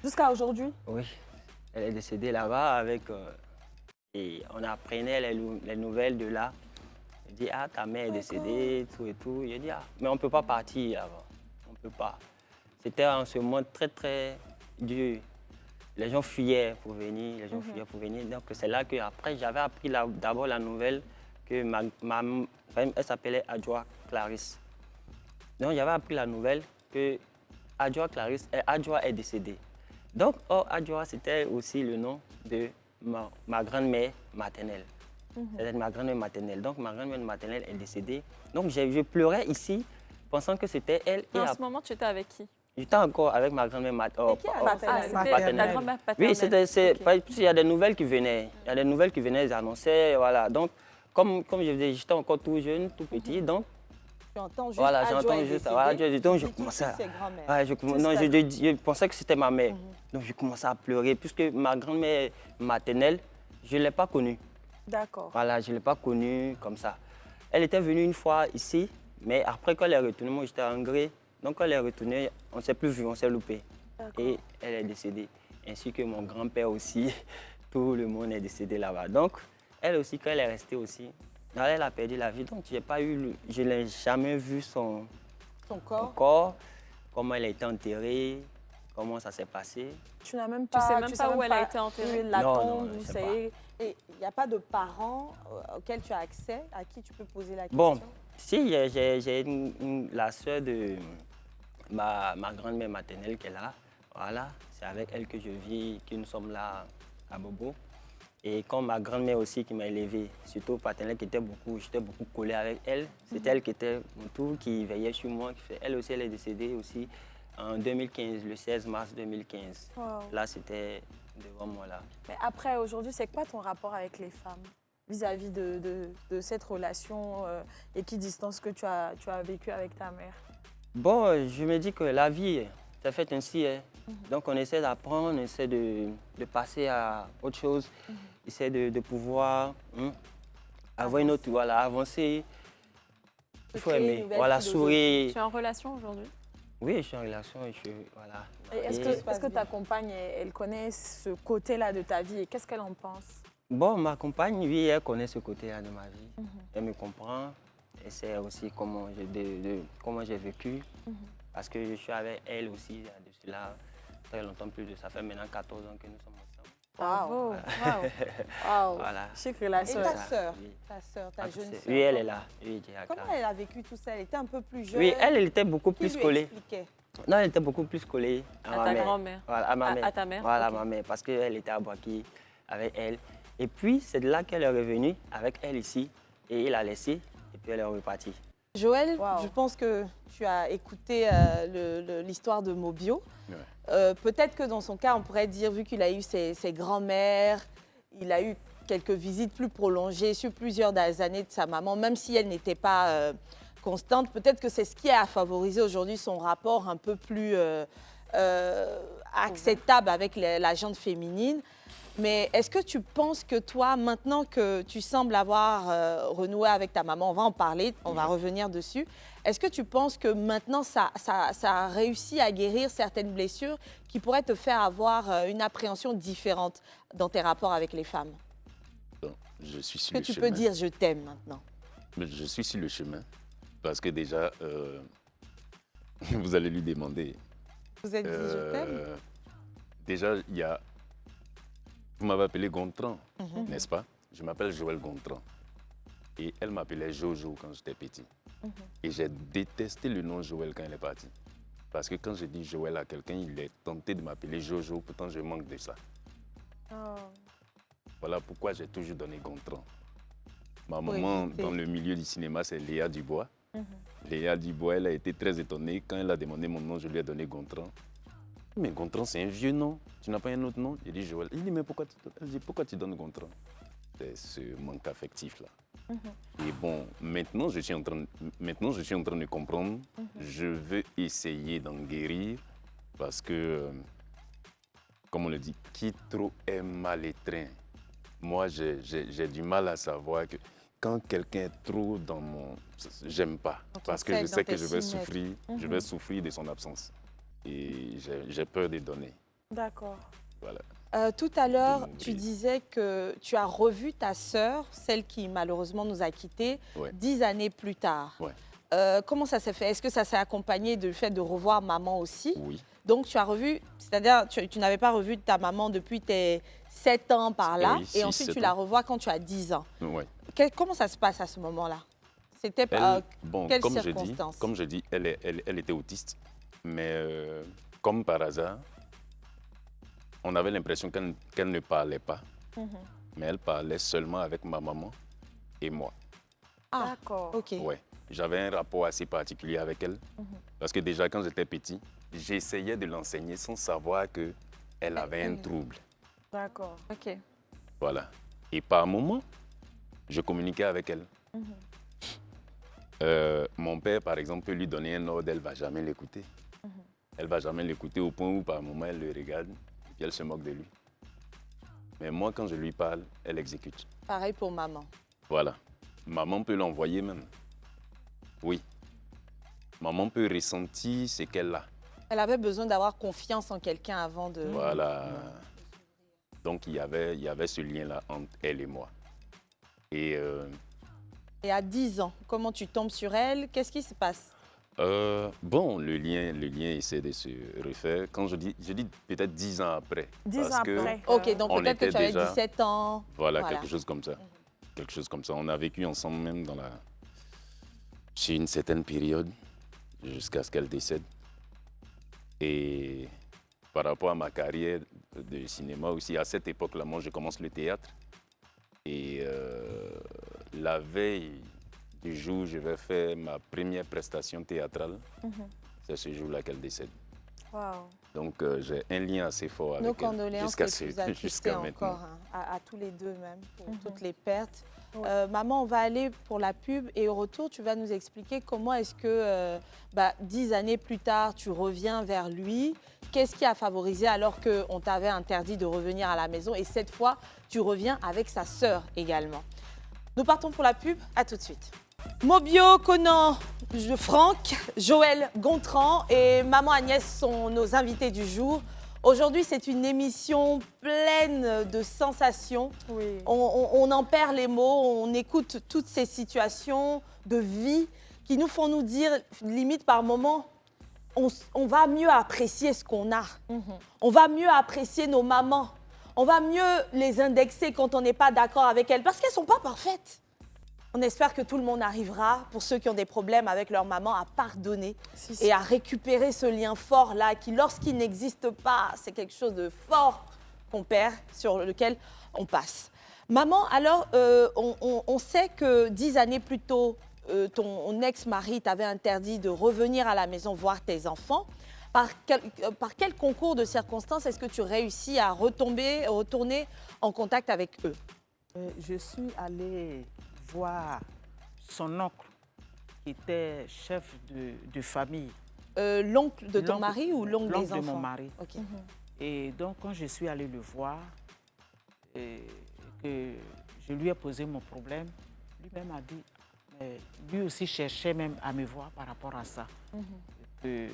Jusqu'à aujourd'hui? Oui, elle est décédée là-bas avec... et on apprenait les nouvelles de là. Elle dit, ah, ta mère est décédée, tout et tout. Il a dit, ah, mais on ne peut pas partir avant. On ne peut pas. C'était en ce moment très, très dur. Les gens fuyaient pour venir, les gens fuyaient pour venir. Donc c'est là que après j'avais appris d'abord la nouvelle que elle s'appelait Adjoa Clarisse. Donc j'avais appris la nouvelle que Adjoa Clarisse, Adjoa est décédée. Donc Adjoa, c'était aussi le nom de ma grand-mère maternelle. C'était ma grand-mère maternelle. Donc ma grand-mère maternelle est décédée. Donc je pleurais ici pensant que c'était elle. Et en ce moment, tu étais avec qui? J'étais encore avec ma grand-mère maternelle. qui a Ah, maternelle? c'était Paternelle. ta grand-mère paternelle. Oui, Ok. il y a des nouvelles qui venaient. Il y a des nouvelles qui venaient, ils annonçaient, voilà. Donc, comme je disais, j'étais encore tout jeune, tout petit, donc, Tu entends juste voilà, Adjoa j'entends est juste, décédée, voilà, Adjoa est décédée, donc tu je dis tout de commençais à... suite, c'est grand-mère. Ouais, non, je pensais que c'était ma mère. Donc, je commençais à pleurer, puisque ma grand-mère maternelle, je ne l'ai pas connue. D'accord. Voilà, je ne l'ai pas connue comme ça. Elle était venue une fois ici, mais après, quand elle est retournée, moi, j'étais en Gré. Donc, quand elle est retournée, on ne s'est plus vu, on s'est loupé. Et elle est décédée, ainsi que mon grand-père aussi. Tout le monde est décédé là-bas. Donc, elle aussi, quand elle est restée aussi, elle a perdu la vie. Donc, je n'ai jamais vu son Son corps? corps, comment elle a été enterrée, comment ça s'est passé. Tu n'as même Tu sais pas, même pas où elle a été enterrée. La Non, tombe, non, où je sais c'est. Et il n'y a pas de parents auxquels tu as accès, à qui tu peux poser la question? Bon, si j'ai la sœur de ma grand-mère maternelle qui est là, voilà, c'est avec elle que je vis, que nous sommes là à Bobo. Et comme ma grand-mère aussi qui m'a élevé, surtout paternelle, j'étais beaucoup collé avec elle. C'était elle qui était mon tour, qui veillait sur moi. Elle aussi, elle est décédée aussi en 2015, le 16 mars 2015. Wow. Là, c'était devant moi là. Mais après, aujourd'hui, c'est quoi ton rapport avec les femmes vis-à-vis de cette relation équidistance que tu as vécue avec ta mère? Bon, je me dis que la vie, c'est fait ainsi. Hein. Donc, on essaie d'apprendre, on essaie de passer à autre chose, essaie de pouvoir avoir une autre, voilà, avancer. Il faut créer une aimer, nouvelle voilà, philosophie. sourire. Tu es en relation aujourd'hui? Oui, je suis en relation et voilà. Et Est-ce Et- que ta compagne, elle connaît ce côté-là de ta vie et qu'est-ce qu'elle en pense? Bon, ma compagne, oui, elle connaît ce côté-là de ma vie. Elle me comprend. Elle sait aussi comment comment j'ai vécu. Parce que je suis avec elle aussi, de cela très longtemps plus de ça. fait maintenant 14 ans que nous sommes ensemble. Bravo. Wow. Voilà. Chic Et relation. ta ça, sœur, oui. ta Ah, jeune c'est- sœur? Oui, elle est là. Oui, Comment elle a vécu tout ça? Elle était un peu plus jeune. Oui, elle était beaucoup Qui plus lui collée. expliquait? Non, elle était beaucoup plus collée à, À ma ta mère. grand-mère. Voilà, à ma mère. À ta mère, Voilà, ok. ma mère, parce qu'elle était à Boaki avec elle. Et puis, c'est de là qu'elle est revenue avec elle ici. Et il a laissé, et puis elle est repartie. Joël, Wow. je pense que tu as écouté l'histoire de Mobio. Ouais. Peut-être que dans son cas, on pourrait dire, vu qu'il a eu ses grands-mères, il a eu quelques visites plus prolongées sur plusieurs années de sa maman, même si elle n'était pas constante, peut-être que c'est ce qui a favorisé aujourd'hui son rapport un peu plus acceptable avec la gente féminine. Mais est-ce que tu penses que toi, maintenant que tu sembles avoir renoué avec ta maman, on va en parler, on va revenir dessus, est-ce que tu penses que maintenant ça a réussi à guérir certaines blessures qui pourraient te faire avoir une appréhension différente dans tes rapports avec les femmes? Donc, je suis sur Que le tu chemin. peux dire je t'aime maintenant? Mais je suis sur le chemin. Parce que déjà, vous allez lui demander. Vous êtes dit je t'aime? Déjà, il y a. Vous m'avez appelé Gontran, n'est-ce pas? Je m'appelle Joël Gontran. Et elle m'appelait Jojo quand j'étais petit. Et j'ai détesté le nom Joël quand elle est partie. Parce que quand je dis Joël à quelqu'un, il est tenté de m'appeler Jojo, pourtant je manque de ça. Voilà pourquoi j'ai toujours donné Gontran. Ma maman, éviter. dans le milieu du cinéma, c'est Léa Dubois. Léa Dubois, elle a été très étonnée. Quand elle a demandé mon nom, je lui ai donné Gontran. Mais Gontran, c'est un vieux nom. Tu n'as pas un autre nom? J'ai dit Joël. Il dit, mais pourquoi tu donnes Gontran? C'est ce manque affectif-là. Et bon, maintenant je suis en train de comprendre. Je veux essayer d'en guérir parce que, comme on le dit, qui trop aime mal les trains. Moi, j'ai du mal à savoir que quand quelqu'un est trop dans mon... J'aime pas. Parce que je cercle, sais dans que tes je vais 6 mètres. souffrir. Je vais souffrir de son absence. Et j'ai peur de donner. D'accord. Voilà. Tout à l'heure, mon tu bris. disais que tu as revu ta sœur, celle qui malheureusement nous a quittés, Ouais. 10 années plus tard. Ouais. Comment ça s'est fait? Est-ce que ça s'est accompagné du fait de revoir maman aussi? Oui. Donc tu as revu, c'est-à-dire tu n'avais pas revu ta maman depuis tes 7 ans par là, Oui, et 6, ensuite 7 tu la ans. revois quand tu as 10 ans. Ouais. Comment ça se passe à ce moment-là? C'était Elle, bon, quelles comme circonstances? je dis, elle était autiste. Mais comme par hasard, on avait l'impression qu'elle ne parlait pas. Mais elle parlait seulement avec ma maman et moi. Ah, D'accord. ok. Ouais. J'avais un rapport assez particulier avec elle. Parce que déjà, quand j'étais petit, j'essayais de l'enseigner sans savoir qu'elle avait un trouble. D'accord. Ok. Voilà. Et par moments, je communiquais avec elle. Mon père, par exemple, peut lui donner un ordre, elle ne va jamais l'écouter. Elle ne va jamais l'écouter au point où, par moment, elle le regarde et puis elle se moque de lui. Mais moi, quand je lui parle, elle exécute. Pareil pour maman. Voilà. Maman peut l'envoyer même. Oui. Maman peut ressentir ce qu'elle a. Elle avait besoin d'avoir confiance en quelqu'un avant de... Voilà. Donc, il y avait ce lien-là entre elle et moi. Et Et à 10 ans, comment tu tombes sur elle? Qu'est-ce qui se passe? Bon, le lien essaie de se refaire. Quand je dis peut-être 10 ans après. 10 ans parce que, après. Ok, donc On peut-être que était tu avais déjà- 17 ans. Voilà, Voilà. quelque chose comme ça. Quelque chose comme ça. On a vécu ensemble même sur une certaine période, jusqu'à ce qu'elle décède. Et par rapport à ma carrière de cinéma aussi, à cette époque-là, moi, je commence le théâtre. Et la veille du jour où je vais faire ma première prestation théâtrale, c'est ce jour-là qu'elle décède. Waouh. Donc, j'ai un lien assez fort avec Nos elle condoléances les plus attristées maintenant. encore hein, à tous les deux même, pour toutes les pertes. Oui. Maman, on va aller pour la pub et au retour, tu vas nous expliquer comment est-ce que 10 années plus tard, tu reviens vers lui. Qu'est-ce qui a favorisé alors qu'on t'avait interdit de revenir à la maison et cette fois, tu reviens avec sa sœur également. Nous partons pour la pub, à tout de suite. Mobio, Conan, Franck, Joël Gontran et Maman Agnès sont nos invités du jour. Aujourd'hui, c'est une émission pleine de sensations. Oui. On en perd les mots, on écoute toutes ces situations de vie qui nous font nous dire, limite par moments, on va mieux apprécier ce qu'on a. On va mieux apprécier nos mamans. On va mieux les indexer quand on n'est pas d'accord avec elles parce qu'elles ne sont pas parfaites. On espère que tout le monde arrivera, pour ceux qui ont des problèmes avec leur maman, à pardonner et à récupérer ce lien fort-là qui, lorsqu'il n'existe pas, c'est quelque chose de fort qu'on perd, sur lequel on passe. Maman, alors, on sait que 10 années plus tôt, ton ex-mari t'avait interdit de revenir à la maison voir tes enfants. Par quel concours de circonstances est-ce que tu réussis à retourner en contact avec eux? Je suis allée voir son oncle, qui était chef de famille. L'oncle de ton L'oncle- mari ou l'oncle des enfants? L'oncle de mon mari. Ok. Et donc, quand je suis allée le voir, et que je lui ai posé mon problème, lui-même a dit, mais lui aussi cherchait même à me voir par rapport à ça. Il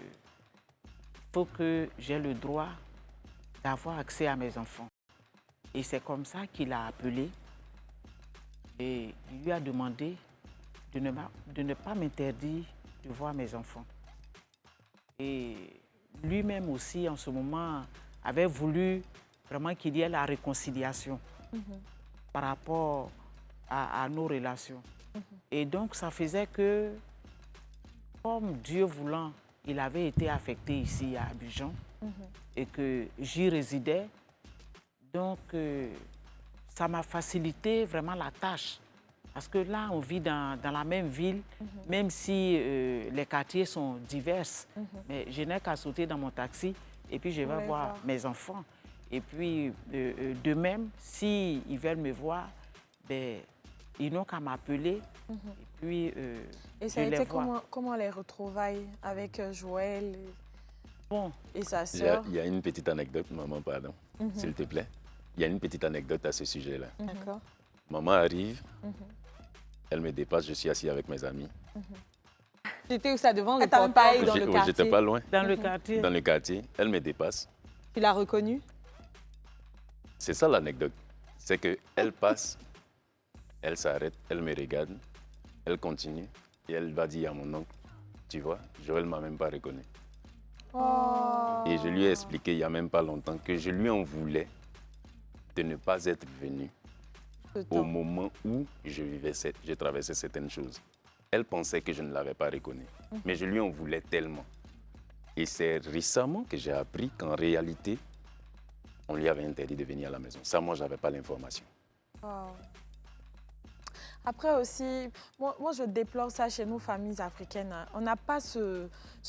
faut que j'ai le droit d'avoir accès à mes enfants. Et c'est comme ça qu'il a appelé et il lui a demandé de ne pas m'interdire de voir mes enfants. Et lui-même aussi, en ce moment, avait voulu vraiment qu'il y ait la réconciliation par rapport à nos relations. Et donc, ça faisait que, comme Dieu voulant, il avait été affecté ici à Abidjan et que j'y résidais. Donc, ça m'a facilité vraiment la tâche. Parce que là, on vit dans la même ville, même si les quartiers sont divers. Mais je n'ai qu'à sauter dans mon taxi et puis je vais voir mes enfants. Et puis, de même, s'ils veulent me voir, ben, ils n'ont qu'à m'appeler. Et puis, Et ça a je les été vois. comment les retrouvailles avec Joël Bon, et sa sœur? Il y a une petite anecdote, maman, pardon, s'il te plaît. Il y a une petite anecdote à ce sujet-là. D'accord. Maman arrive, elle me dépasse, je suis assis avec mes amis. J'étais où ça devant le Attends, portail dans le J'étais quartier. pas loin, dans le quartier, dans le quartier, elle me dépasse. Tu l'as reconnu? C'est ça l'anecdote. C'est qu'elle passe, elle s'arrête, elle me regarde, elle continue et elle va dire à mon oncle, tu vois, Joël ne m'a même pas reconnu. Et je lui ai expliqué il n'y a même pas longtemps que je lui en voulais de ne pas être venu au moment où je traversais certaines choses. Elle pensait que je ne l'avais pas reconnu, mais je lui en voulais tellement. Et c'est récemment que j'ai appris qu'en réalité, on lui avait interdit de venir à la maison. Ça, moi, je n'avais pas l'information. Après aussi, moi je déplore ça chez nos familles africaines. On n'a pas ce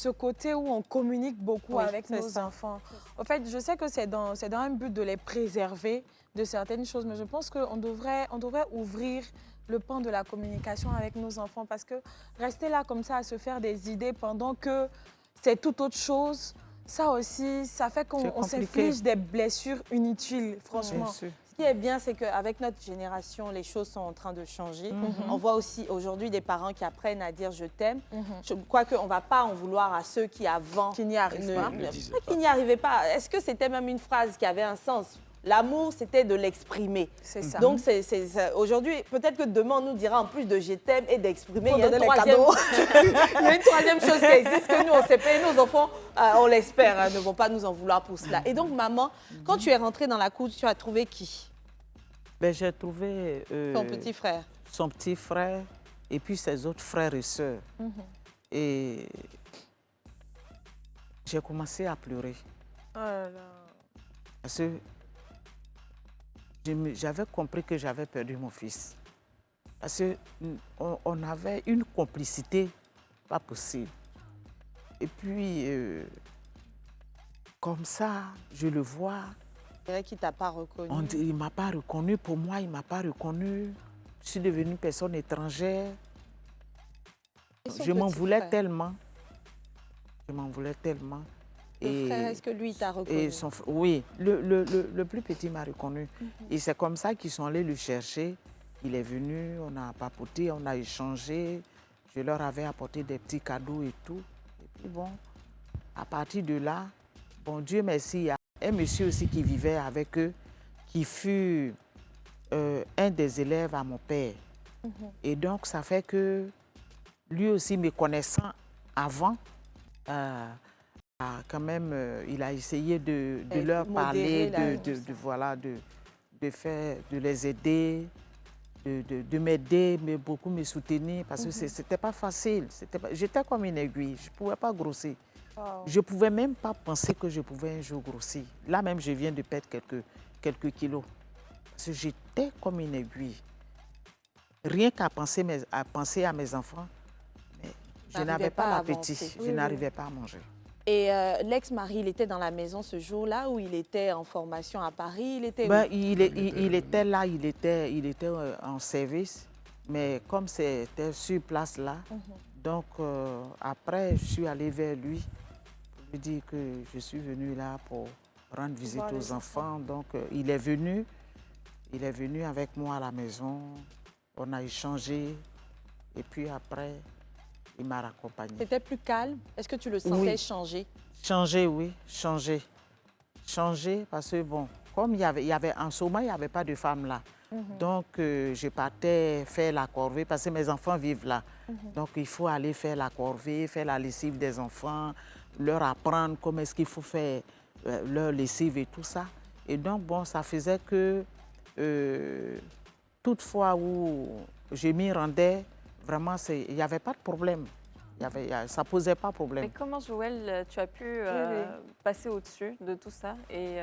côté où on communique beaucoup Oui, avec c'est nos ça. enfants. En fait, je sais que c'est dans un but de les préserver de certaines choses, mais je pense qu'on devrait ouvrir le pan de la communication avec nos enfants parce que rester là comme ça à se faire des idées pendant que c'est tout autre chose, ça aussi, ça fait C'est qu'on compliqué. s'inflige des blessures inutiles, franchement. bien sûr. Ce qui est bien, c'est qu'avec notre génération, les choses sont en train de changer. On voit aussi aujourd'hui des parents qui apprennent à dire « je t'aime ». Je crois qu'on ne va pas en vouloir à ceux qui avant Qui n'y arrivent pas. Ne disait pas pas. qui n'y arrivaient pas. Est-ce que c'était même une phrase qui avait un sens L'amour, c'était de l'exprimer. C'est ça. Donc, aujourd'hui, peut-être que demain, on nous dira en plus de je t'aime et d'exprimer, Faut il y a une donner les troisième, cadeaux. il y a une troisième chose qui existe que nous, on sait pas. Et nos enfants, on l'espère, ne vont pas nous en vouloir pour cela. Et donc, maman, quand tu es rentrée dans la cour, tu as trouvé qui? Ben, j'ai trouvé Ton petit frère. son petit frère et puis ses autres frères et sœurs. Et j'ai commencé à pleurer. Oh là là. Parce que j'avais compris que j'avais perdu mon fils. Parce qu'on avait une complicité pas possible. Et puis, comme ça, je le vois. C'est vrai qu'il t'a pas reconnu. Il ne m'a pas reconnu. Pour moi, il ne m'a pas reconnu. Je suis devenue une personne étrangère. Et son Je m'en petit voulais frère? tellement. Je m'en voulais tellement. Le frère, est-ce que lui, il t'a reconnu? Oui, le plus petit m'a reconnu. Et c'est comme ça qu'ils sont allés le chercher. Il est venu, on a papoté, on a échangé. Je leur avais apporté des petits cadeaux et tout. Et puis bon, à partir de là, bon Dieu merci, il y a un monsieur aussi qui vivait avec eux, qui fut un des élèves à mon père. Et donc, ça fait que lui aussi, me connaissant avant, quand même, il a essayé de leur modérer parler, la- voilà, de les aider, de m'aider, mais beaucoup me soutenir, parce que c'était pas facile. J'étais comme une aiguille, je ne pouvais pas grossir. Je ne pouvais même pas penser que je pouvais un jour grossir. Là même, je viens de perdre quelques kilos. Parce que j'étais comme une aiguille. Rien qu'à penser, à mes enfants, mais je N'arrivais n'avais pas pas à l'appétit. avancer. Je n'arrivais pas à manger. Et l'ex-mari, il était dans la maison ce jour-là ou il était en formation à Paris? Il était Ben, où? il était là, il était en service, mais comme c'était sur place là, donc après, je suis allée vers lui pour lui dire que je suis venue là pour rendre visite Voir aux les enfants. Donc il est venu avec moi à la maison, on a échangé, et puis après, il m'a raccompagné. C'était plus calme? Est-ce que tu le sentais Oui. changer? Changer, oui, changer. Changer parce que, bon, comme il y avait en ce moment, il n'y avait pas de femmes là. Donc, je partais faire la corvée parce que mes enfants vivent là. Donc, il faut aller faire la corvée, faire la lessive des enfants, leur apprendre comment est-ce qu'il faut faire leur lessive et tout ça. Et donc, bon, ça faisait que toutefois où je m'y rendais, vraiment, il n'y avait pas de problème. Ça ne posait pas de problème. Mais comment, Joël, tu as pu passer au-dessus de tout ça et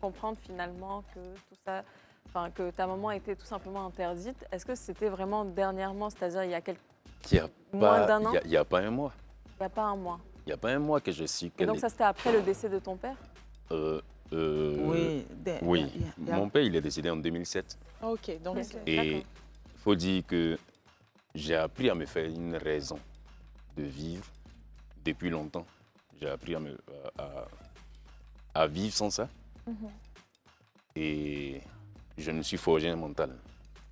comprendre finalement que tout ça, enfin, que ta maman était tout simplement interdite? Est-ce que c'était vraiment dernièrement, c'est-à-dire il y a moins d'un an? Il n'y a pas un mois. Il n'y a pas un mois. Il n'y a pas un mois que je suis... Et donc ça, c'était après le décès de ton père? Oui. Oui. Mon père, il est décédé en 2007. Ok, donc Et il faut dire que j'ai appris à me faire une raison de vivre depuis longtemps. J'ai appris à vivre sans ça. Et je me suis forgé un mental.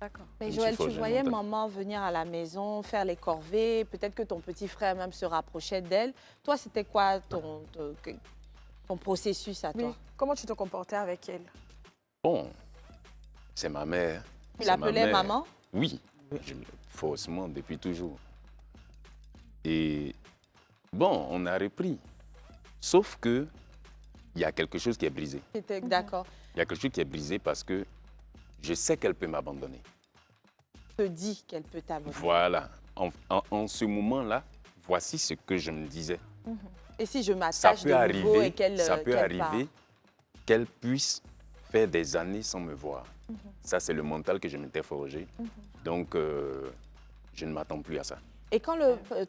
D'accord. Mais Je me Joël, suis tu forgé un voyais mental. maman venir à la maison, faire les corvées, peut-être que ton petit frère même se rapprochait d'elle. Toi, c'était quoi ton processus à toi? Oui. Comment tu te comportais avec elle? Bon, c'est ma mère. Tu C'est ma l'appelais mère. maman? Oui, forcément, depuis toujours. Et bon, on a repris. Sauf que il y a quelque chose qui est brisé. J'étais d'accord. Il y a quelque chose qui est brisé parce que je sais qu'elle peut m'abandonner. Te dit qu'elle peut t'abandonner. Voilà. En ce moment-là, voici ce que je me disais. Et si je Ça m'attache peut de nouveau et arriver, qu'elle arriver qu'elle puisse faire des années sans me voir. Ça, c'est le mental que je m'étais forgé. Donc, je ne m'attends plus à ça. Et quand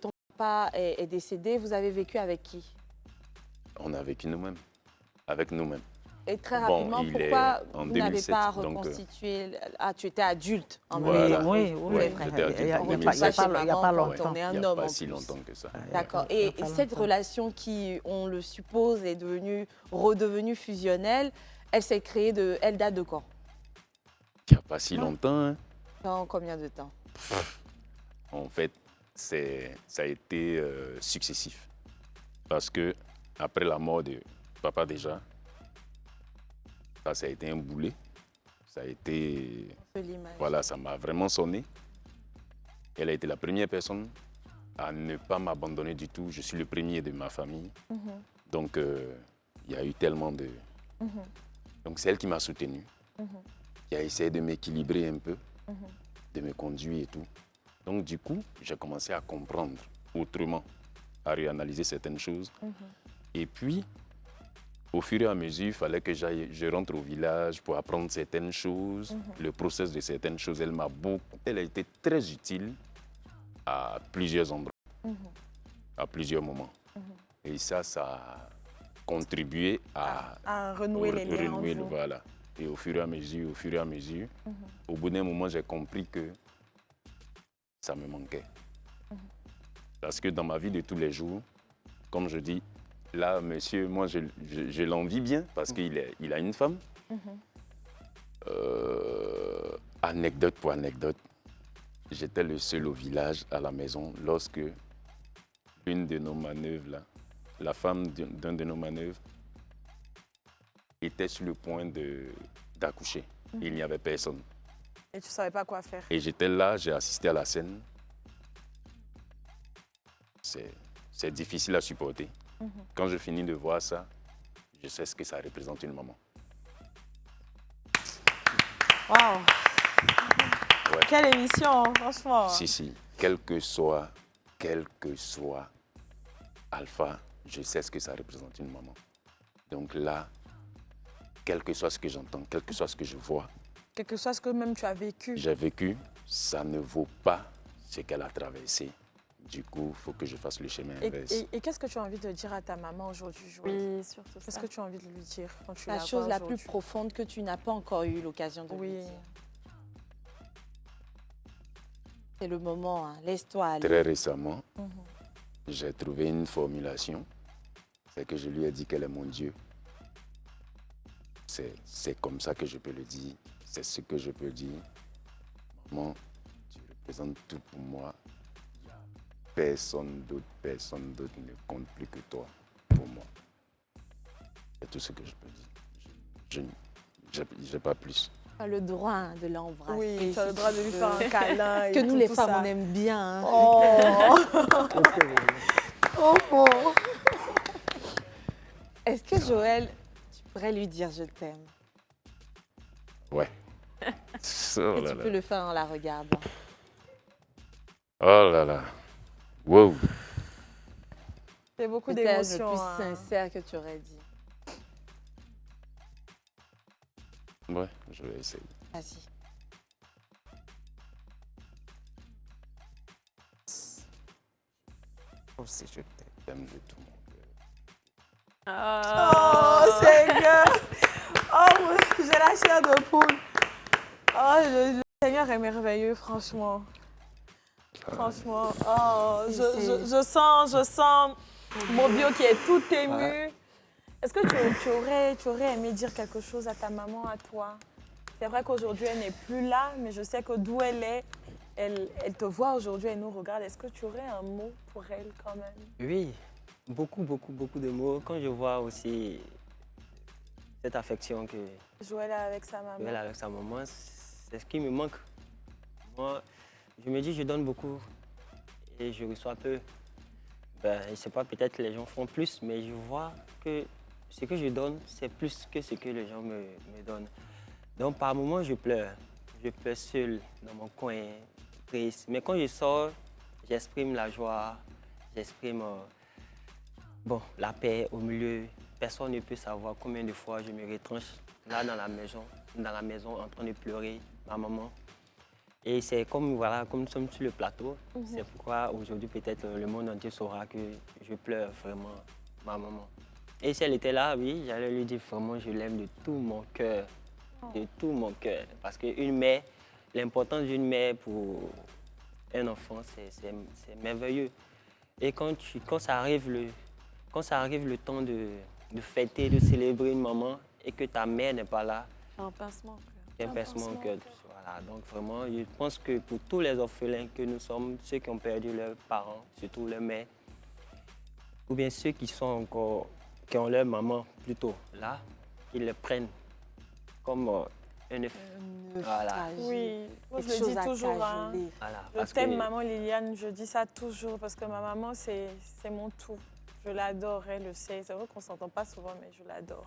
ton papa est décédé, vous avez vécu avec qui? On a vécu nous-mêmes, avec nous-mêmes. Et très Bon, rapidement, il pourquoi est en vous n'avez 2007, pas donc, reconstitué? Ah, tu étais adulte en Voilà. même temps. Oui, Ouais, oui. j'étais adulte Il n'y a, en il y a 2007. pas Chez longtemps. maman, quand on est Il un n'y a homme pas en si plus. longtemps que ça. D'accord. Il y a Et pas cette longtemps. relation qui, on le suppose, est redevenue fusionnelle, elle s'est créée elle date de quand? Il n'y a pas si longtemps. Hein. Dans combien de temps? En fait, ça a été successif. Parce que après la mort de papa déjà, Ça a été un boulet. Ça a été... On se l'imagine. Voilà, ça m'a vraiment sonné. Elle a été la première personne à ne pas m'abandonner du tout. Je suis le premier de ma famille. Donc, il y a eu tellement de... Donc, c'est elle qui m'a soutenu, qui a essayé de m'équilibrer un peu, de me conduire et tout. Donc, du coup, j'ai commencé à comprendre autrement, à réanalyser certaines choses. Et puis, au fur et à mesure, il fallait que je rentre au village pour apprendre certaines choses, le process de certaines choses. Elle a été très utile à plusieurs endroits, à plusieurs moments. Et ça a contribué à renouer les liens entre vous. voilà. Et au fur et à mesure, au bout d'un moment, j'ai compris que ça me manquait. Parce que dans ma vie de tous les jours, comme je dis, là, monsieur, moi, je l'envie bien parce qu'il a une femme. Anecdote pour anecdote, j'étais le seul au village, à la maison, lorsque une de nos manœuvres, là, la femme d'un de nos manœuvres, était sur le point d'accoucher. Il n'y avait personne. Et tu ne savais pas quoi faire. Et j'étais là, j'ai assisté à la scène. C'est difficile à supporter. Quand je finis de voir ça, je sais ce que ça représente une maman. Waouh! Ouais. Quelle émission, hein, franchement. Si, quel que soit Alpha, je sais ce que ça représente une maman. Donc là, quel que soit ce que j'entends, quel que soit ce que je vois, Quel que soit ce que même tu as vécu. j'ai vécu, ça ne vaut pas ce qu'elle a traversé. Du coup, il faut que je fasse le chemin inverse. Et qu'est-ce que tu as envie de dire à ta maman aujourd'hui, Joël? Oui, surtout ça. Qu'est-ce que tu as envie de lui dire quand tu La la chose vois la plus aujourd'hui? profonde que tu n'as pas encore eu l'occasion de lui Oui. dire. C'est le moment, hein. Laisse-toi aller. Très récemment, j'ai trouvé une formulation. C'est que je lui ai dit qu'elle est mon Dieu. C'est comme ça que je peux le dire. C'est ce que je peux dire. Maman, tu représentes tout pour moi. Personne d'autre ne compte plus que toi pour moi. C'est tout ce que je peux dire. Je n'ai pas plus. Tu as le droit, hein, de l'embrasser. Oui, tu as le si droit de lui veux. faire un câlin. Parce et que nous, tout, les tout femmes, ça. on aime bien. Hein. Oh! Oh! Est-ce que Joël, tu pourrais lui dire je t'aime? Ouais. Oh Et là tu là. peux le faire en la regardant. Oh là là. Wow. C'est beaucoup C'était le d'émotions. plus hein. sincère que tu aurais dit. Ouais, je vais essayer. Vas-y. Aussi, je t'aime. T'aimes de tout mon cœur. Oh, Seigneur! Oh, j'ai la chair de poule. Oh, le Seigneur est merveilleux, franchement. Franchement. Oh, je sens mon bio qui est tout ému. Est-ce que tu aurais aimé dire quelque chose à ta maman, à toi? C'est vrai qu'aujourd'hui, elle n'est plus là, mais je sais que d'où elle est, elle te voit aujourd'hui, elle nous regarde. Est-ce que tu aurais un mot pour elle quand même? Oui, beaucoup de mots. Quand je vois aussi cette affection que Joël est avec sa maman. elle a avec sa maman, c'est ce qui me manque. Moi, je me dis, je donne beaucoup et je reçois peu. Ben, je ne sais pas, peut-être que les gens font plus, mais je vois que ce que je donne, c'est plus que ce que les gens me donnent. Donc, par moments, je pleure. Je pleure seul dans mon coin, triste. Mais quand je sors, j'exprime la joie, j'exprime la paix au milieu. Personne ne peut savoir combien de fois je me retranche là dans la maison en train de pleurer, ma maman. Et c'est comme, voilà, comme nous sommes sur le plateau, c'est pourquoi aujourd'hui peut-être le monde entier saura que je pleure vraiment ma maman. Et si elle était là, oui, j'allais lui dire vraiment je l'aime de tout mon cœur, de tout mon cœur. Parce qu'une mère, l'importance d'une mère pour un enfant, c'est merveilleux. Et quand ça arrive le temps de fêter, de célébrer une maman et que ta mère n'est pas là, Un pincement. c'est un pincement au cœur. Voilà, donc vraiment, je pense que pour tous les orphelins que nous sommes, ceux qui ont perdu leurs parents, surtout leur mère, ou bien ceux qui ont leur maman plutôt là, qu'ils les prennent comme un œuf. Voilà. Oui, moi je Quelque le chose dis à toujours. Hein. cajoler. Voilà, Je parce t'aime, que- maman Liliane, je dis ça toujours parce que ma maman, c'est mon tout. Je l'adore, elle le sait. C'est vrai qu'on ne s'entend pas souvent, mais je l'adore.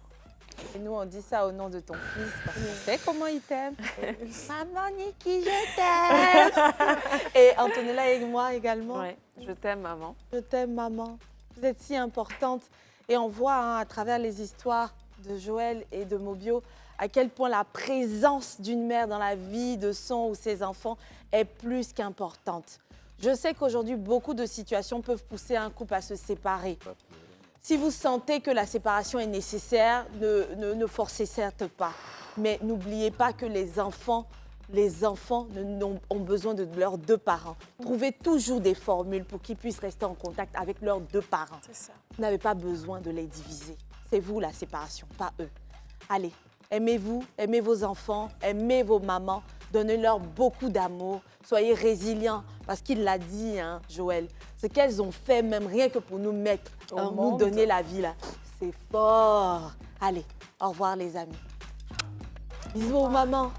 Et nous, on dit ça au nom de ton fils. Parce qu'on sait comment il t'aime. Maman Niki, je t'aime. Et Antonella et moi également. Ouais, je t'aime, maman. Je t'aime, maman. Vous êtes si importante. Et on voit hein, à travers les histoires de Joël et de Mobio à quel point la présence d'une mère dans la vie de son ou ses enfants est plus qu'importante. Je sais qu'aujourd'hui, beaucoup de situations peuvent pousser un couple à se séparer. Si vous sentez que la séparation est nécessaire, ne forcez certes pas. Mais n'oubliez pas que les enfants ont besoin de leurs deux parents. Trouvez toujours des formules pour qu'ils puissent rester en contact avec leurs deux parents. C'est ça. Vous n'avez pas besoin de les diviser. C'est vous la séparation, pas eux. Allez, aimez-vous, aimez vos enfants, aimez vos mamans, donnez-leur beaucoup d'amour, soyez résilients, parce qu'il l'a dit, hein, Joël, ce qu'elles ont fait, même rien que pour nous mettre, Au nous monde. donner la vie, là, c'est fort. Allez, au revoir les amis. Bisous aux mamans.